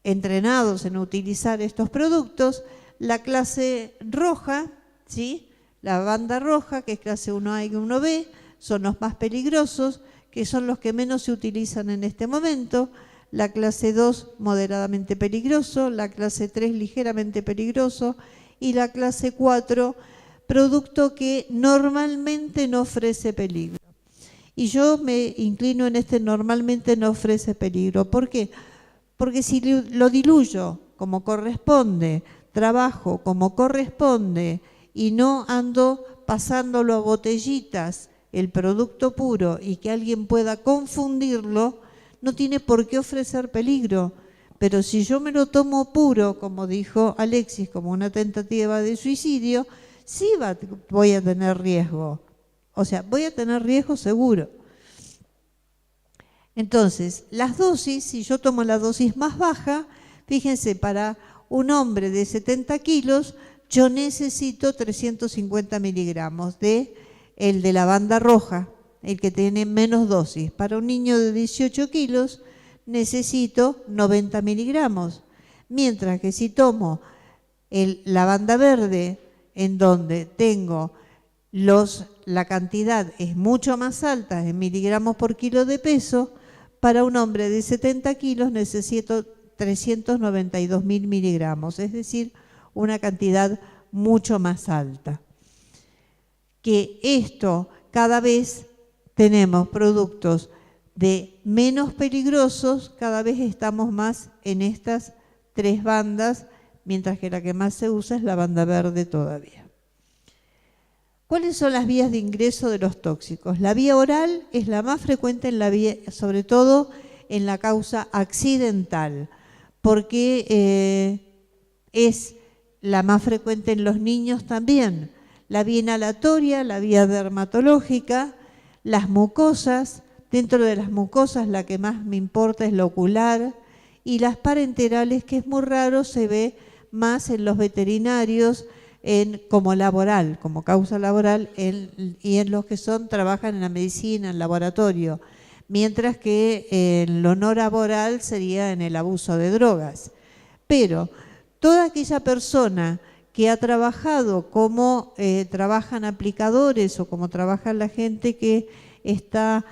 entrenados en utilizar estos productos, la clase roja, ¿sí? La banda roja, que es clase 1A y 1B, son los más peligrosos, que son los que menos se utilizan en este momento. La clase 2, moderadamente peligroso, la clase 3, ligeramente peligroso, y la clase 4, producto que normalmente no ofrece peligro. Y yo me inclino en normalmente no ofrece peligro. ¿Por qué? Porque si lo diluyo como corresponde, trabajo como corresponde y no ando pasándolo a botellitas, el producto puro, y que alguien pueda confundirlo, no tiene por qué ofrecer peligro. Pero si yo me lo tomo puro, como dijo Alexis, como una tentativa de suicidio, sí voy a tener riesgo. O sea, voy a tener riesgo seguro. Entonces, las dosis, si yo tomo la dosis más baja, fíjense, para un hombre de 70 kilos, yo necesito 350 miligramos el de la banda roja, el que tiene menos dosis. Para un niño de 18 kilos necesito 90 miligramos. Mientras que si tomo la banda verde, en donde tengo la cantidad es mucho más alta en miligramos por kilo de peso, para un hombre de 70 kilos necesito 392.000 miligramos, es decir, una cantidad mucho más alta. Que esto, cada vez tenemos productos de menos peligrosos, cada vez estamos más en estas tres bandas, mientras que la que más se usa es la banda verde todavía. ¿Cuáles son las vías de ingreso de los tóxicos? La vía oral es la más frecuente sobre todo en la causa accidental, porque es la más frecuente en los niños también. La vía inhalatoria, la vía dermatológica, Las mucosas, dentro de las mucosas la que más me importa es la ocular, y las parenterales, que es muy raro, se ve más en los veterinarios como laboral, como causa laboral, y en los que trabajan en la medicina, en laboratorio, mientras que en lo no laboral sería en el abuso de drogas. Pero toda aquella persona que ha trabajado como trabajan aplicadores o como trabaja la gente que está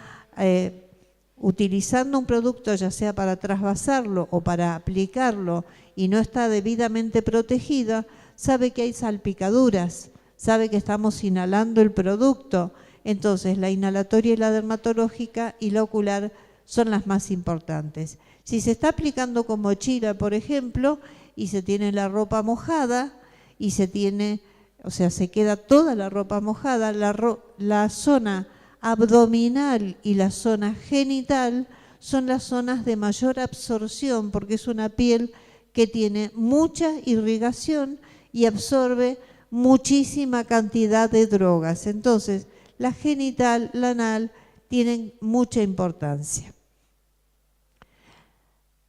utilizando un producto, ya sea para trasvasarlo o para aplicarlo, y no está debidamente protegida, sabe que hay salpicaduras, sabe que estamos inhalando el producto. Entonces, la inhalatoria y la dermatológica y la ocular son las más importantes. Si se está aplicando con mochila, por ejemplo, y se tiene la ropa mojada, y se queda toda la ropa mojada, la zona abdominal y la zona genital son las zonas de mayor absorción, porque es una piel que tiene mucha irrigación y absorbe muchísima cantidad de drogas. Entonces, la genital, la anal, tienen mucha importancia.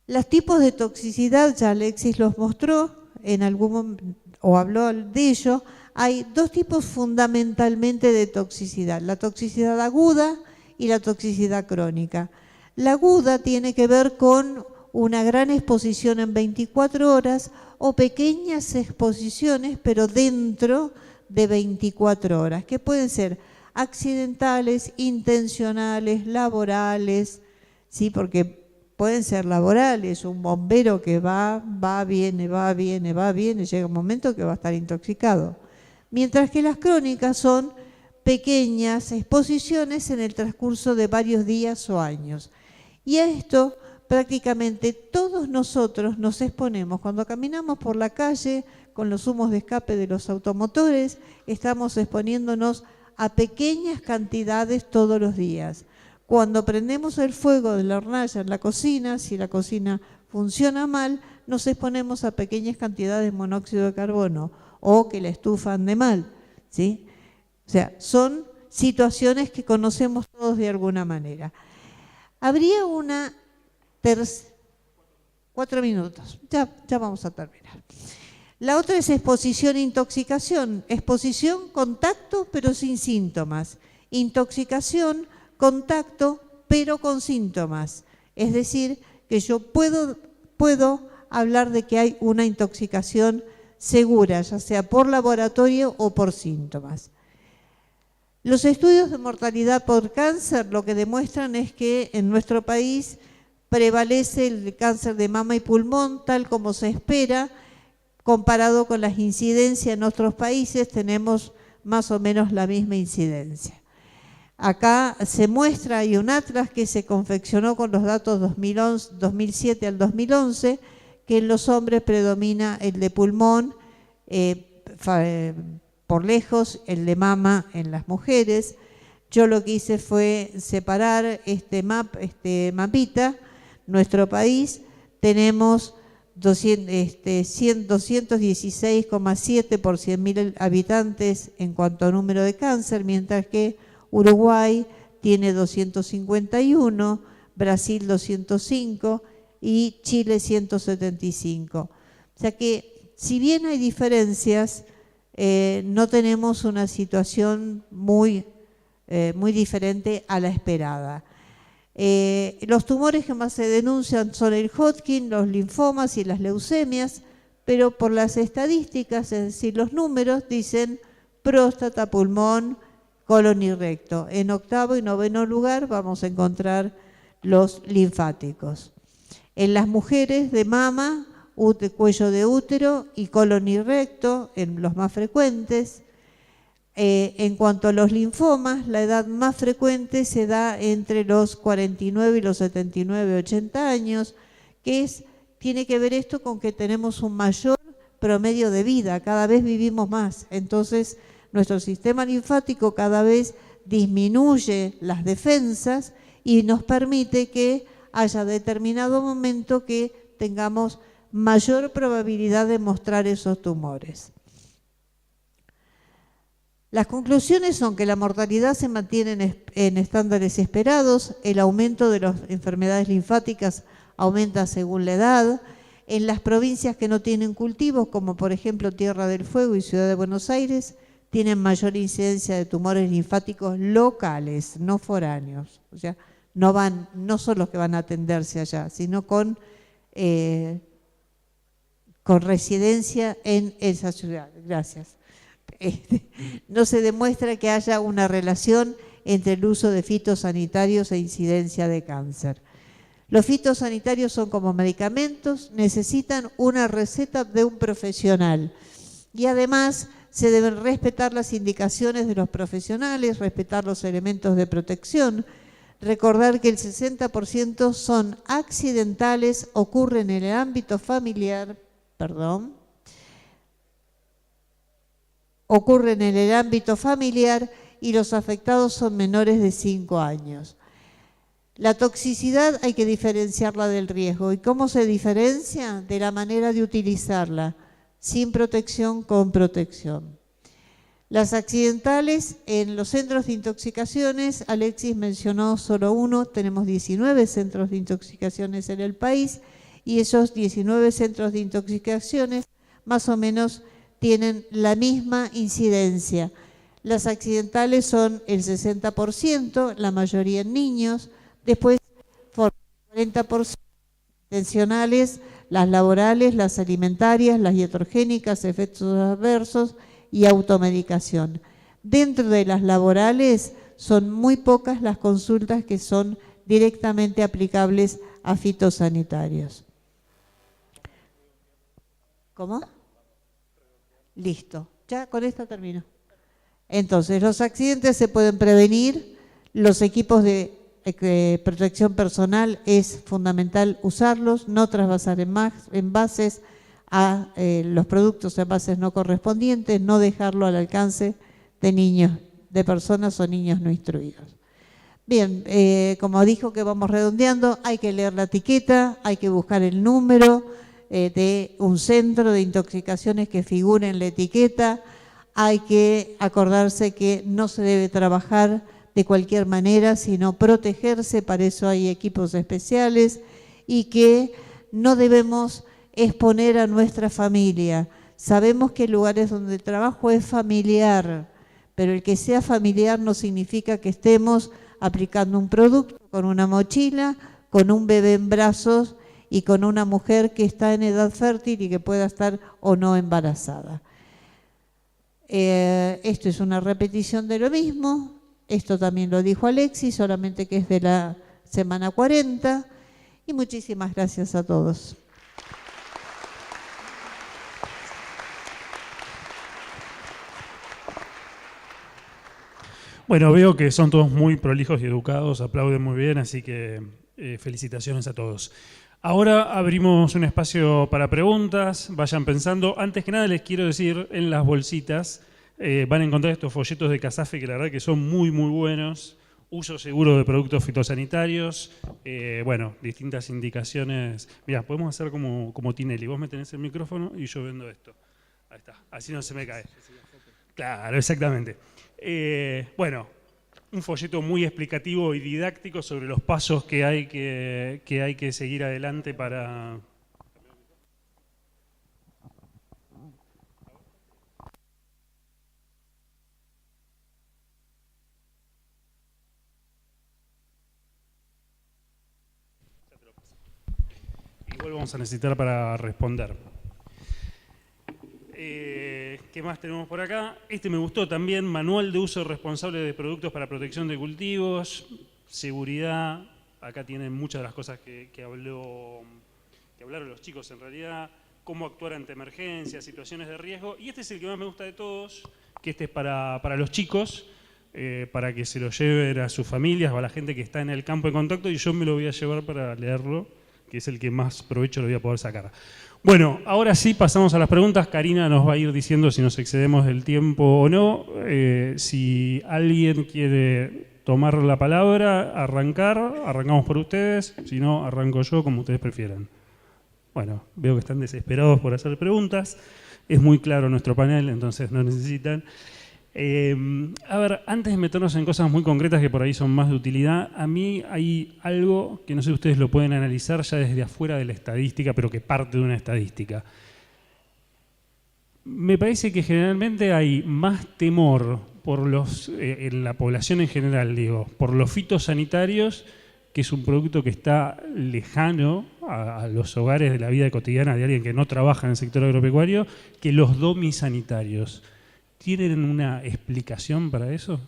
Los tipos de toxicidad, ya Alexis los mostró en algún momento, o habló de ello. Hay dos tipos fundamentalmente de toxicidad: la toxicidad aguda y la toxicidad crónica. La aguda tiene que ver con una gran exposición en 24 horas o pequeñas exposiciones, pero dentro de 24 horas, que pueden ser accidentales, intencionales, laborales, ¿sí? Porque pueden ser laborales, un bombero que viene, llega un momento que va a estar intoxicado. Mientras que las crónicas son pequeñas exposiciones en el transcurso de varios días o años. Y a esto prácticamente todos nosotros nos exponemos. Cuando caminamos por la calle con los humos de escape de los automotores, estamos exponiéndonos a pequeñas cantidades todos los días. Cuando prendemos el fuego de la hornalla en la cocina, si la cocina funciona mal, nos exponemos a pequeñas cantidades de monóxido de carbono, o que la estufa ande mal, ¿sí? O sea, son situaciones que conocemos todos de alguna manera. Habría una 4 minutos, ya vamos a terminar. La otra es exposición e intoxicación. Exposición, contacto, pero sin síntomas. Intoxicación, contacto, pero con síntomas. Es decir, que yo puedo hablar de que hay una intoxicación segura, ya sea por laboratorio o por síntomas. Los estudios de mortalidad por cáncer lo que demuestran es que en nuestro país prevalece el cáncer de mama y pulmón, tal como se espera. Comparado con las incidencias en otros países, tenemos más o menos la misma incidencia. Acá se muestra, hay un atlas que se confeccionó con los datos 2007 al 2011, que en los hombres predomina el de pulmón, por lejos el de mama en las mujeres. Yo lo que hice fue separar este mapita. Nuestro país tenemos 216,7 por 100.000 habitantes en cuanto a número de cáncer, mientras que Uruguay tiene 251, Brasil 205 y Chile 175. O sea que, si bien hay diferencias, no tenemos una situación muy diferente a la esperada. Los tumores que más se denuncian son el Hodgkin, los linfomas y las leucemias, pero por las estadísticas, es decir, los números, dicen próstata, pulmón, colon y recto. En 8º y 9º lugar vamos a encontrar los linfáticos. En las mujeres de mama, cuello de útero y colon y recto, en los más frecuentes. En cuanto a los linfomas, la edad más frecuente se da entre los 49 y los 79, 80 años, que tiene que ver esto con que tenemos un mayor promedio de vida, cada vez vivimos más. Entonces, nuestro sistema linfático cada vez disminuye las defensas y nos permite que haya determinado momento que tengamos mayor probabilidad de mostrar esos tumores. Las conclusiones son que la mortalidad se mantiene en estándares esperados, el aumento de las enfermedades linfáticas aumenta según la edad. En las provincias que no tienen cultivos, como por ejemplo Tierra del Fuego y Ciudad de Buenos Aires, tienen mayor incidencia de tumores linfáticos locales, no foráneos. O sea, no son los que van a atenderse allá, sino con residencia en esa ciudad. Gracias. No se demuestra que haya una relación entre el uso de fitosanitarios e incidencia de cáncer. Los fitosanitarios son como medicamentos, necesitan una receta de un profesional y además se deben respetar las indicaciones de los profesionales, respetar los elementos de protección, recordar que el 60% son accidentales, ocurren en el ámbito familiar, y los afectados son menores de 5 años. La toxicidad hay que diferenciarla del riesgo. ¿Y cómo se diferencia? De la manera de utilizarla, sin protección, con protección. Las accidentales en los centros de intoxicaciones, Alexis mencionó solo uno, tenemos 19 centros de intoxicaciones en el país y esos 19 centros de intoxicaciones más o menos tienen la misma incidencia. Las accidentales son el 60%, la mayoría en niños, después por 40% intencionales, las laborales, las alimentarias, las iatrogénicas, efectos adversos y automedicación. Dentro de las laborales son muy pocas las consultas que son directamente aplicables a fitosanitarios. ¿Cómo? Listo, ya con esto termino. Entonces, los accidentes se pueden prevenir, los equipos de protección personal es fundamental usarlos, no trasvasar envases a los productos envases no correspondientes, no dejarlo al alcance de niños, de personas o niños no instruidos. Bien, como dijo que vamos redondeando, hay que leer la etiqueta, hay que buscar el número de un centro de intoxicaciones que figure en la etiqueta, hay que acordarse que no se debe trabajar de cualquier manera, sino protegerse, para eso hay equipos especiales, y que no debemos exponer a nuestra familia. Sabemos que lugares donde el trabajo es familiar, pero el que sea familiar no significa que estemos aplicando un producto con una mochila, con un bebé en brazos y con una mujer que está en edad fértil y que pueda estar o no embarazada. Esto es una repetición de lo mismo, esto también lo dijo Alexis, solamente que es de la semana 40, y muchísimas gracias a todos. Bueno, veo que son todos muy prolijos y educados, aplauden muy bien, así que felicitaciones a todos. Ahora abrimos un espacio para preguntas, vayan pensando. Antes que nada les quiero decir, en las bolsitas van a encontrar estos folletos de CASAFE que la verdad que son muy buenos. Uso seguro de productos fitosanitarios, bueno, distintas indicaciones. Mirá, podemos hacer como Tinelli, vos me tenés el micrófono y yo vendo esto. Ahí está, así no se me cae. Claro, exactamente. Bueno, un folleto muy explicativo y didáctico sobre los pasos que hay que seguir adelante para... Igual vamos a necesitar para responder. ¿Qué más tenemos por acá? Este me gustó también, manual de uso responsable de productos para protección de cultivos, seguridad, acá tienen muchas de las cosas que hablaron los chicos en realidad, cómo actuar ante emergencias, situaciones de riesgo, y este es el que más me gusta de todos, que este es para los chicos, para que se lo lleven a sus familias o a la gente que está en el campo de contacto, y yo me lo voy a llevar para leerlo, que es el que más provecho le voy a poder sacar. Bueno, ahora sí pasamos a las preguntas. Karina nos va a ir diciendo si nos excedemos del tiempo o no. Si alguien quiere tomar la palabra, arrancamos por ustedes. Si no, arranco yo, como ustedes prefieran. Bueno, veo que están desesperados por hacer preguntas. Es muy claro nuestro panel, entonces no necesitan. A ver, antes de meternos en cosas muy concretas que por ahí son más de utilidad, a mí hay algo que no sé si ustedes lo pueden analizar ya desde afuera de la estadística, pero que parte de una estadística. Me parece que generalmente hay más temor por en la población en general, digo, por los fitosanitarios, que es un producto que está lejano a los hogares de la vida cotidiana de alguien que no trabaja en el sector agropecuario, que los domisanitarios. ¿Tienen una explicación para eso?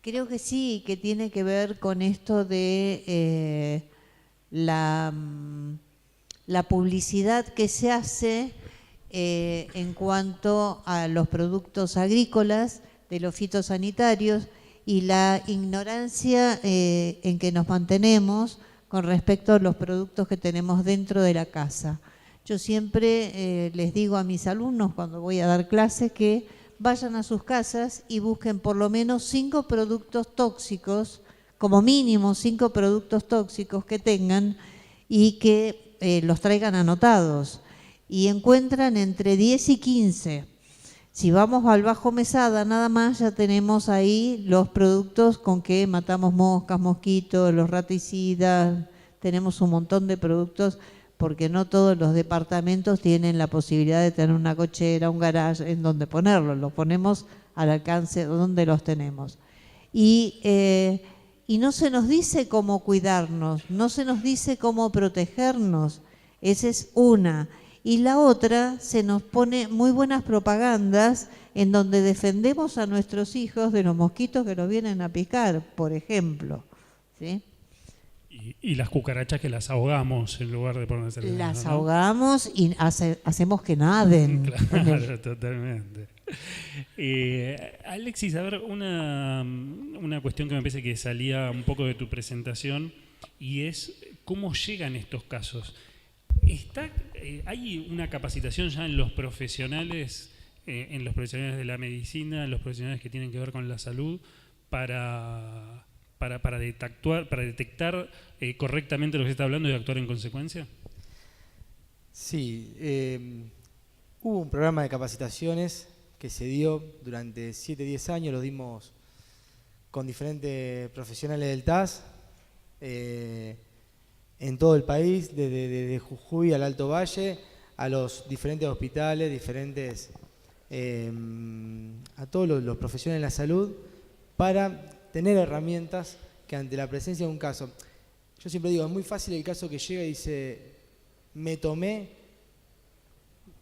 Creo que sí, que tiene que ver con esto de la publicidad que se hace en cuanto a los productos agrícolas, de los fitosanitarios, y la ignorancia en que nos mantenemos con respecto a los productos que tenemos dentro de la casa. Yo siempre les digo a mis alumnos cuando voy a dar clases que vayan a sus casas y busquen por lo menos 5 productos tóxicos, como mínimo 5 productos tóxicos que tengan y que los traigan anotados. Y encuentran entre 10 y 15. Si vamos al Bajo Mesada, nada más ya tenemos ahí los productos con que matamos moscas, mosquitos, los raticidas, tenemos un montón de productos porque no todos los departamentos tienen la posibilidad de tener una cochera, un garage en donde ponerlos, los ponemos al alcance donde los tenemos. Y no se nos dice cómo cuidarnos, no se nos dice cómo protegernos, esa es una. Y la otra, se nos pone muy buenas propagandas en donde defendemos a nuestros hijos de los mosquitos que los vienen a picar, por ejemplo, ¿sí? Y las cucarachas que las ahogamos en lugar de ponerse las ahogamos y hacemos que naden. Claro, totalmente. Alexis, a ver, una cuestión que me parece que salía un poco de tu presentación y es cómo llegan estos casos. ¿Hay una capacitación ya en los profesionales de la medicina, en los profesionales que tienen que ver con la salud, para detectar correctamente lo que se está hablando y actuar en consecuencia? Sí, hubo un programa de capacitaciones que se dio durante 7-10 años, lo dimos con diferentes profesionales del TAS, en todo el país, desde Jujuy al Alto Valle, a los diferentes hospitales, a todos los profesionales de la salud, para tener herramientas que ante la presencia de un caso, yo siempre digo, es muy fácil el caso que llega y dice, me tomé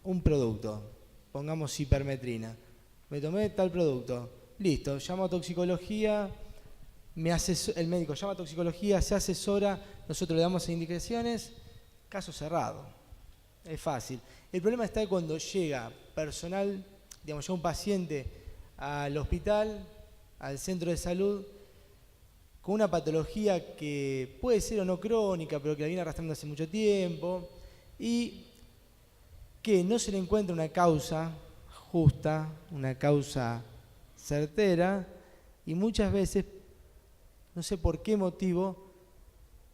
un producto, pongamos hipermetrina, me tomé tal producto, listo, llamo a toxicología, el médico llama a toxicología, se asesora, nosotros le damos indicaciones, caso cerrado, es fácil. El problema está cuando llega personal, digamos, llega un paciente al hospital, al centro de salud, con una patología que puede ser o no crónica, pero que la viene arrastrando hace mucho tiempo, y que no se le encuentra una causa justa, una causa certera, y muchas veces, no sé por qué motivo,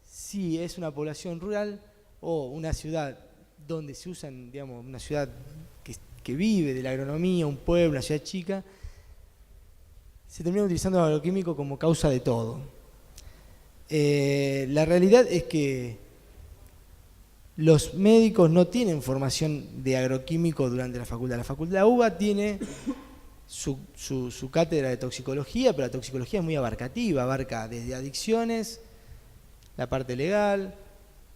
si es una población rural o una ciudad donde se usan, digamos, una ciudad que vive de la agronomía, un pueblo, una ciudad chica, se termina utilizando el agroquímico como causa de todo. La realidad es que los médicos no tienen formación de agroquímico durante la facultad. La UBA tiene su cátedra de toxicología, pero la toxicología es muy abarcativa, abarca desde adicciones, la parte legal,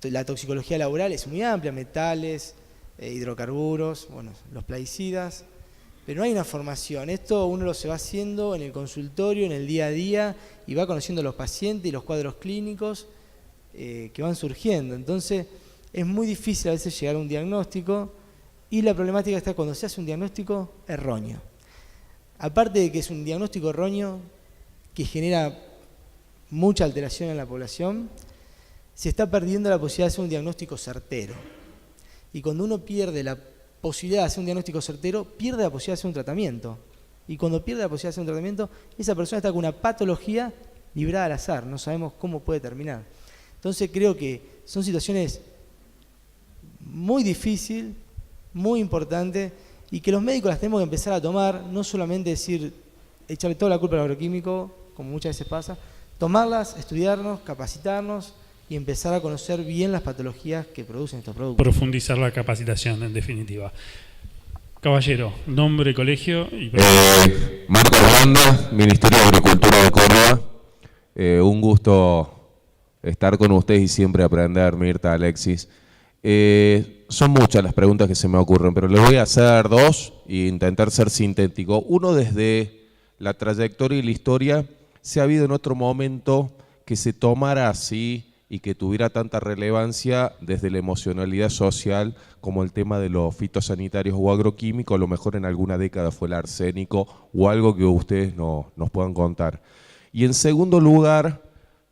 la toxicología laboral es muy amplia, metales, hidrocarburos, bueno, los plaguicidas, pero no hay una formación. Esto uno lo se va haciendo en el consultorio, en el día a día, y va conociendo a los pacientes y los cuadros clínicos que van surgiendo. Entonces, es muy difícil a veces llegar a un diagnóstico, y la problemática está cuando se hace un diagnóstico erróneo. Aparte de que es un diagnóstico erróneo que genera mucha alteración en la población, se está perdiendo la posibilidad de hacer un diagnóstico certero. Y cuando uno pierde la posibilidad de hacer un diagnóstico certero, pierde la posibilidad de hacer un tratamiento. Y cuando pierde la posibilidad de hacer un tratamiento, esa persona está con una patología librada al azar, no sabemos cómo puede terminar. Entonces creo que son situaciones muy difíciles, muy importantes, y que los médicos las tenemos que empezar a tomar, no solamente decir, echarle toda la culpa al agroquímico, como muchas veces pasa, tomarlas, estudiarnos, capacitarnos y empezar a conocer bien las patologías que producen estos productos. Profundizar la capacitación, en definitiva. Caballero, nombre, colegio y... Marco Aranda, Ministerio de Agricultura de Córdoba. Un gusto estar con ustedes y siempre aprender, Mirta, Alexis. Son muchas las preguntas que se me ocurren, pero les voy a hacer dos e intentar ser sintético. Uno, desde la trayectoria y la historia, si ha habido en otro momento que se tomara así y que tuviera tanta relevancia desde la emocionalidad social como el tema de los fitosanitarios o agroquímicos, a lo mejor en alguna década fue el arsénico o algo que ustedes nos puedan contar. Y en segundo lugar,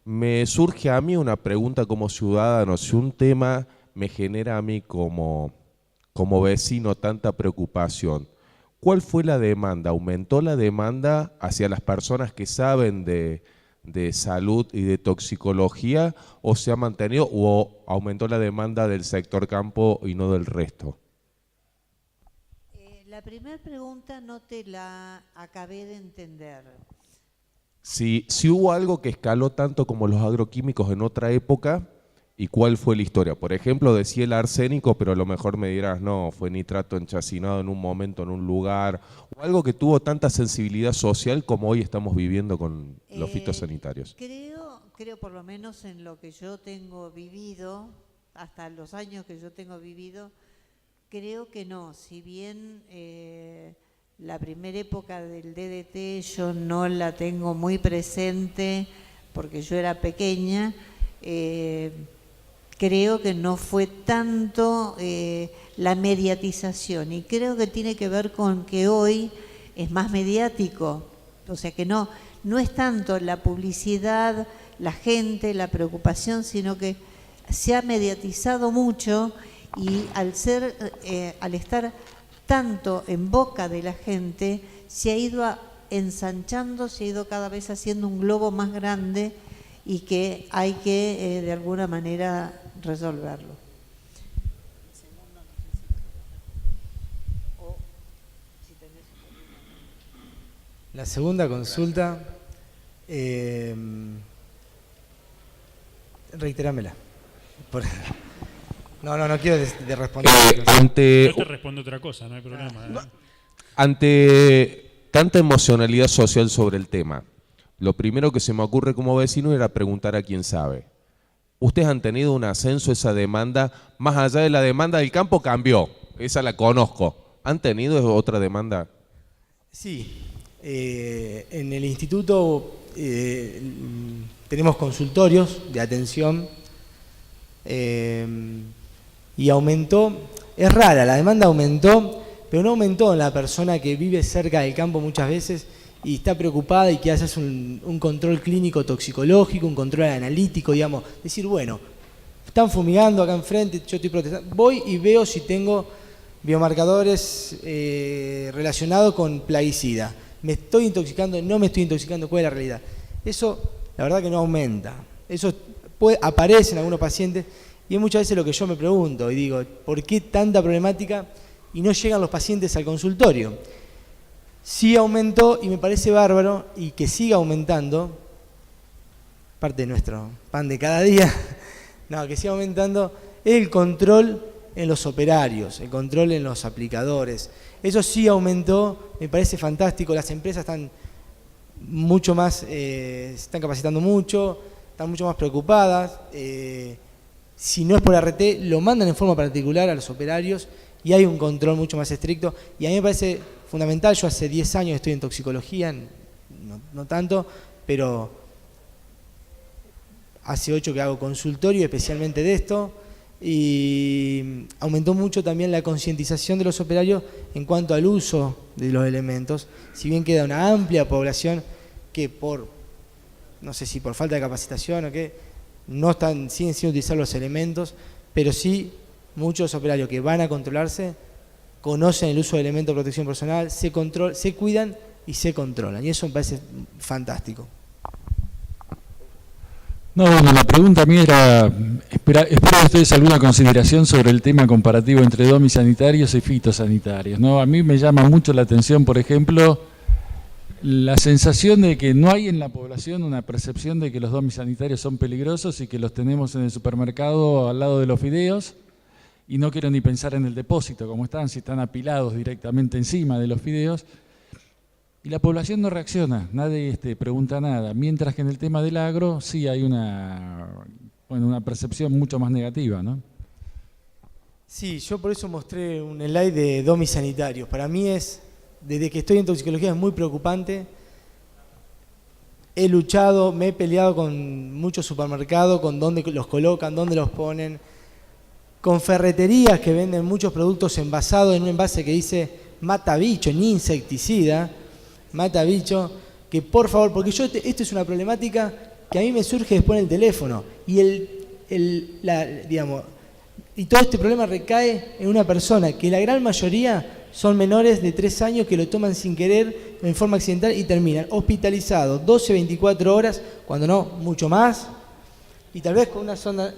me surge a mí una pregunta como ciudadano, si un tema me genera a mí como vecino tanta preocupación. ¿Cuál fue la demanda? ¿Aumentó la demanda hacia las personas que saben de salud y de toxicología o se ha mantenido o aumentó la demanda del sector campo y no del resto? La primera pregunta no te la acabé de entender. Si hubo algo que escaló tanto como los agroquímicos en otra época, ¿y cuál fue la historia? Por ejemplo, decía el arsénico, pero a lo mejor me dirás, no, fue nitrato enchacinado en un momento, en un lugar, o algo que tuvo tanta sensibilidad social como hoy estamos viviendo con los fitosanitarios. Creo por lo menos en lo que yo tengo vivido, hasta los años que yo tengo vivido, creo que no. Si bien la primera época del DDT yo no la tengo muy presente porque yo era pequeña, creo que no fue tanto la mediatización, y creo que tiene que ver con que hoy es más mediático, o sea que no es tanto la publicidad, la gente, la preocupación, sino que se ha mediatizado mucho y al estar tanto en boca de la gente se ha ido ensanchando, se ha ido cada vez haciendo un globo más grande y que hay que de alguna manera resolverlo. La segunda consulta, reiterámela. No quiero responder. Yo te respondo otra cosa, no hay problema. Ante tanta emocionalidad social sobre el tema, lo primero que se me ocurre como vecino era preguntar a quién sabe. ¿Ustedes han tenido un ascenso, esa demanda? Más allá de la demanda del campo cambió, esa la conozco. ¿Han tenido otra demanda? Sí, en el instituto tenemos consultorios de atención y aumentó, es rara, la demanda aumentó, pero no aumentó en la persona que vive cerca del campo muchas veces y está preocupada y que haces un control clínico toxicológico, un control analítico, digamos, decir, bueno, están fumigando acá enfrente, yo estoy protestando, voy y veo si tengo biomarcadores relacionados con plaguicida, me estoy intoxicando, no me estoy intoxicando, ¿cuál es la realidad? Eso, la verdad que no aumenta, eso aparece en algunos pacientes y es muchas veces lo que yo me pregunto y digo, ¿por qué tanta problemática y no llegan los pacientes al consultorio? Sí aumentó y me parece bárbaro y que siga aumentando, parte de nuestro pan de cada día, que siga aumentando el control en los operarios, el control en los aplicadores. Eso sí aumentó, me parece fantástico, las empresas están mucho más, se están capacitando mucho, están mucho más preocupadas. Si no es por RT, lo mandan en forma particular a los operarios y hay un control mucho más estricto. Y a mí me parece fundamental, yo hace 10 años estoy en toxicología, no tanto, pero hace 8 que hago consultorio especialmente de esto, y aumentó mucho también la concientización de los operarios en cuanto al uso de los elementos, si bien queda una amplia población que no sé si por falta de capacitación o qué, siguen sin utilizar los elementos, pero sí muchos operarios que van a controlarse conocen el uso de elementos de protección personal, se cuidan y se controlan, y eso me parece fantástico. No, bueno, la pregunta mía era, espero de ustedes alguna consideración sobre el tema comparativo entre domisanitarios y fitosanitarios, ¿no? A mí me llama mucho la atención, por ejemplo, la sensación de que no hay en la población una percepción de que los domisanitarios son peligrosos y que los tenemos en el supermercado al lado de los fideos, y no quiero ni pensar en el depósito, como están, si están apilados directamente encima de los fideos, y la población no reacciona, nadie pregunta nada, mientras que en el tema del agro sí hay una percepción mucho más negativa, ¿no? Sí, yo por eso mostré un slide de domisanitarios. Para mí desde que estoy en toxicología es muy preocupante. He luchado, me he peleado con muchos supermercados, con dónde los colocan, dónde los ponen, con ferreterías que venden muchos productos envasados en un envase que dice mata bicho, ni insecticida, mata bicho, que por favor, porque esto es una problemática que a mí me surge después en el teléfono, y y todo este problema recae en una persona, que la gran mayoría son menores de 3 años que lo toman sin querer, en forma accidental, y terminan hospitalizados 12, 24 horas, cuando no, mucho más, y tal vez con una sonda...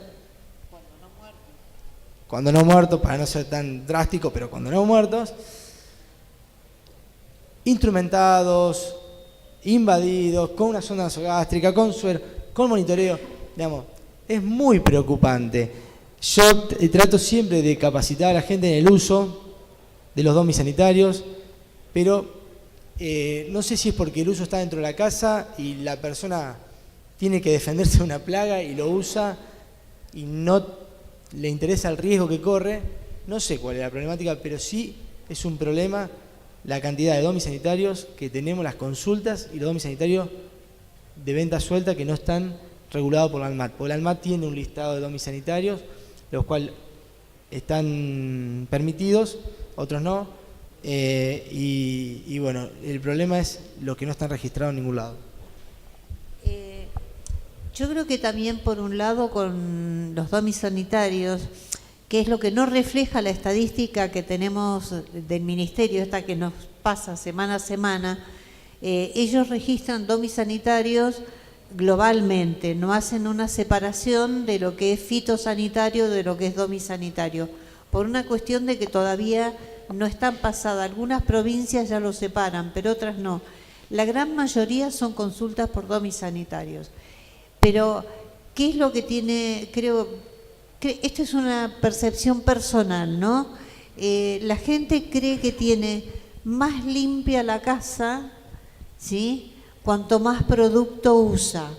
Cuando no muertos, para no ser tan drástico, pero cuando no muertos, instrumentados, invadidos, con una sonda nasogástrica, con suero, con monitoreo, digamos, es muy preocupante. Yo trato siempre de capacitar a la gente en el uso de los domisanitarios, pero no sé si es porque el uso está dentro de la casa y la persona tiene que defenderse de una plaga y lo usa y no le interesa el riesgo que corre. No sé cuál es la problemática, pero sí es un problema la cantidad de domisanitarios que tenemos, las consultas y los domisanitarios de venta suelta que no están regulados por la ANMAT. Porque la ANMAT tiene un listado de domisanitarios, los cuales están permitidos, otros no, y bueno, el problema es los que no están registrados en ningún lado. Yo creo que también por un lado con los domisanitarios, que es lo que no refleja la estadística que tenemos del Ministerio, esta que nos pasa semana a semana, ellos registran domisanitarios globalmente, no hacen una separación de lo que es fitosanitario de lo que es domisanitario, por una cuestión de que todavía no están pasadas. Algunas provincias ya lo separan, pero otras no. La gran mayoría son consultas por domisanitarios. Pero, ¿qué es lo que tiene? Creo, esto es una percepción personal, ¿no? La gente cree que tiene más limpia la casa, ¿sí?, cuanto más producto usa.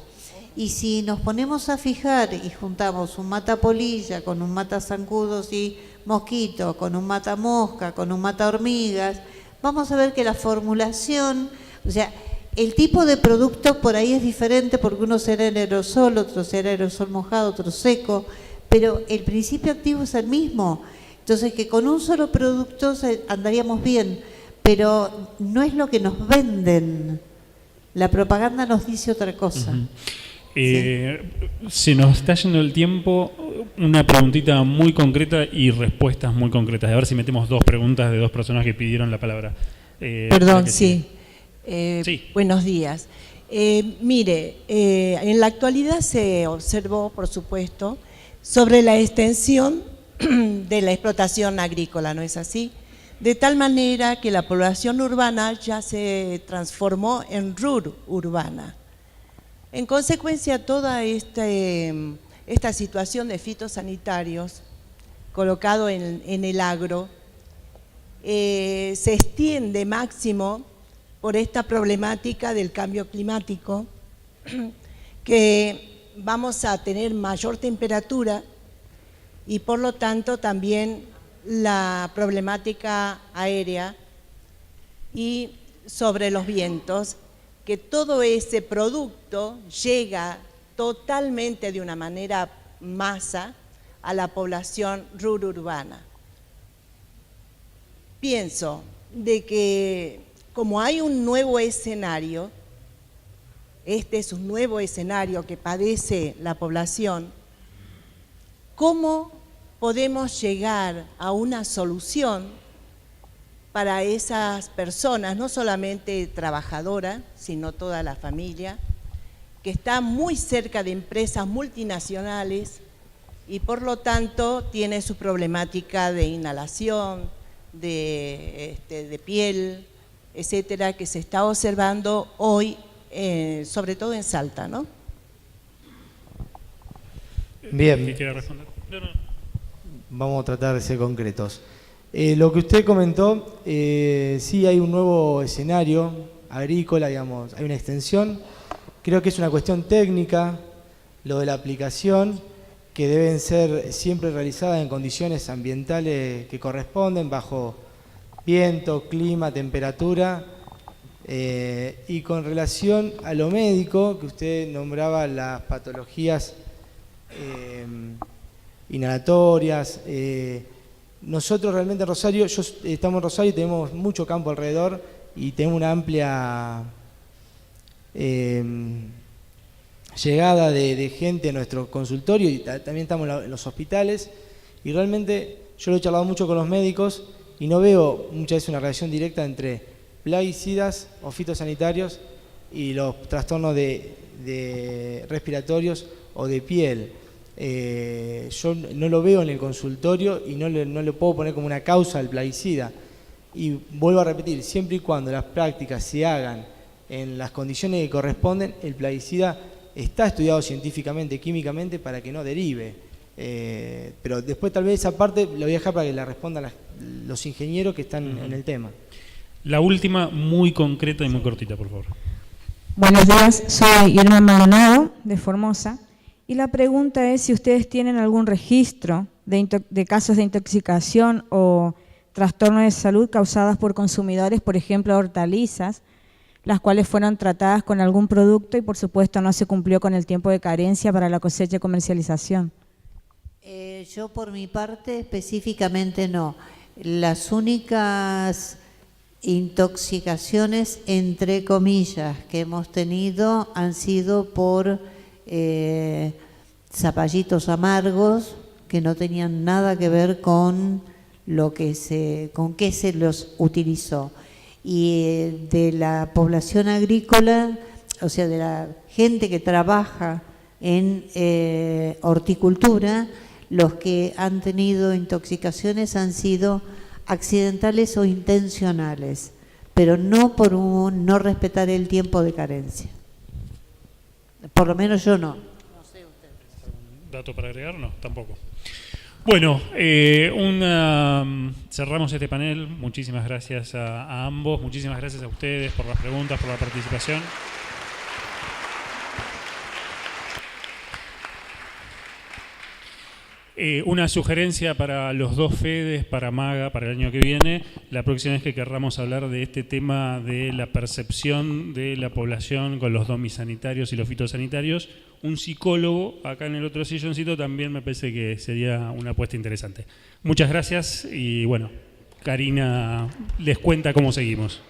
Y si nos ponemos a fijar y juntamos un matapolilla con un matazancudos y mosquitos, con un matamosca, con un mata hormigas, vamos a ver que la formulación, o sea, el tipo de producto por ahí es diferente porque uno será en aerosol, otro será aerosol mojado, otro seco, pero el principio activo es el mismo. Entonces, que con un solo producto andaríamos bien, pero no es lo que nos venden. La propaganda nos dice otra cosa. ¿Sí? Se nos está yendo el tiempo. Una preguntita muy concreta y respuestas muy concretas. A ver si metemos 2 preguntas de 2 personas que pidieron la palabra. Perdón, sí. Sí. Buenos días. Mire, en la actualidad se observó, por supuesto, sobre la extensión de la explotación agrícola, ¿no es así? De tal manera que la población urbana ya se transformó en urbana. En consecuencia, toda esta situación de fitosanitarios colocado en el agro se extiende máximo por esta problemática del cambio climático, que vamos a tener mayor temperatura y por lo tanto también la problemática aérea y sobre los vientos, que todo ese producto llega totalmente de una manera masa a la población urbana. Pienso de que como hay un nuevo escenario, este es un nuevo escenario que padece la población, ¿cómo podemos llegar a una solución para esas personas, no solamente trabajadoras, sino toda la familia, que está muy cerca de empresas multinacionales y por lo tanto tiene su problemática de inhalación, de piel, etcétera, que se está observando hoy, sobre todo en Salta, ¿no? Bien. ¿Quién quiere responder? No. Vamos a tratar de ser concretos. Lo que usted comentó, sí hay un nuevo escenario agrícola, digamos, hay una extensión. Creo que es una cuestión técnica, lo de la aplicación, que deben ser siempre realizadas en condiciones ambientales que corresponden, bajo viento, clima, temperatura. Y con relación a lo médico, que usted nombraba las patologías inhalatorias, nosotros realmente en Rosario, estamos en Rosario y tenemos mucho campo alrededor y tenemos una amplia llegada de gente a nuestro consultorio y también estamos en los hospitales y realmente yo lo he charlado mucho con los médicos y no veo muchas veces una relación directa entre plaguicidas o fitosanitarios y los trastornos de respiratorios o de piel. Yo no lo veo en el consultorio y no le puedo poner como una causa al plaguicida. Y vuelvo a repetir, siempre y cuando las prácticas se hagan en las condiciones que corresponden, el plaguicida está estudiado científicamente, químicamente, para que no derive. Pero después tal vez esa parte la voy a dejar para que la respondan los ingenieros que están en el tema. La última, muy concreta y muy cortita, por favor. Buenos días, soy Irma Maldonado, de Formosa. Y la pregunta es si ustedes tienen algún registro de casos de intoxicación o trastornos de salud causadas por consumidores, por ejemplo, hortalizas, las cuales fueron tratadas con algún producto y por supuesto no se cumplió con el tiempo de carencia para la cosecha y comercialización. Yo por mi parte específicamente no. Las únicas intoxicaciones, entre comillas, que hemos tenido han sido por zapallitos amargos que no tenían nada que ver con con qué se los utilizó. Y de la población agrícola, o sea, de la gente que trabaja en horticultura, los que han tenido intoxicaciones han sido accidentales o intencionales, pero no por no respetar el tiempo de carencia. Por lo menos yo no. No sé usted. ¿Dato para agregar? No, tampoco. Bueno, cerramos este panel. Muchísimas gracias a ambos, muchísimas gracias a ustedes por las preguntas, por la participación. Una sugerencia para los dos FEDES, para MAGA, para el año que viene, la próxima vez que querramos hablar de este tema de la percepción de la población con los domisanitarios y los fitosanitarios, un psicólogo acá en el otro silloncito también me parece que sería una apuesta interesante. Muchas gracias y bueno, Karina les cuenta cómo seguimos.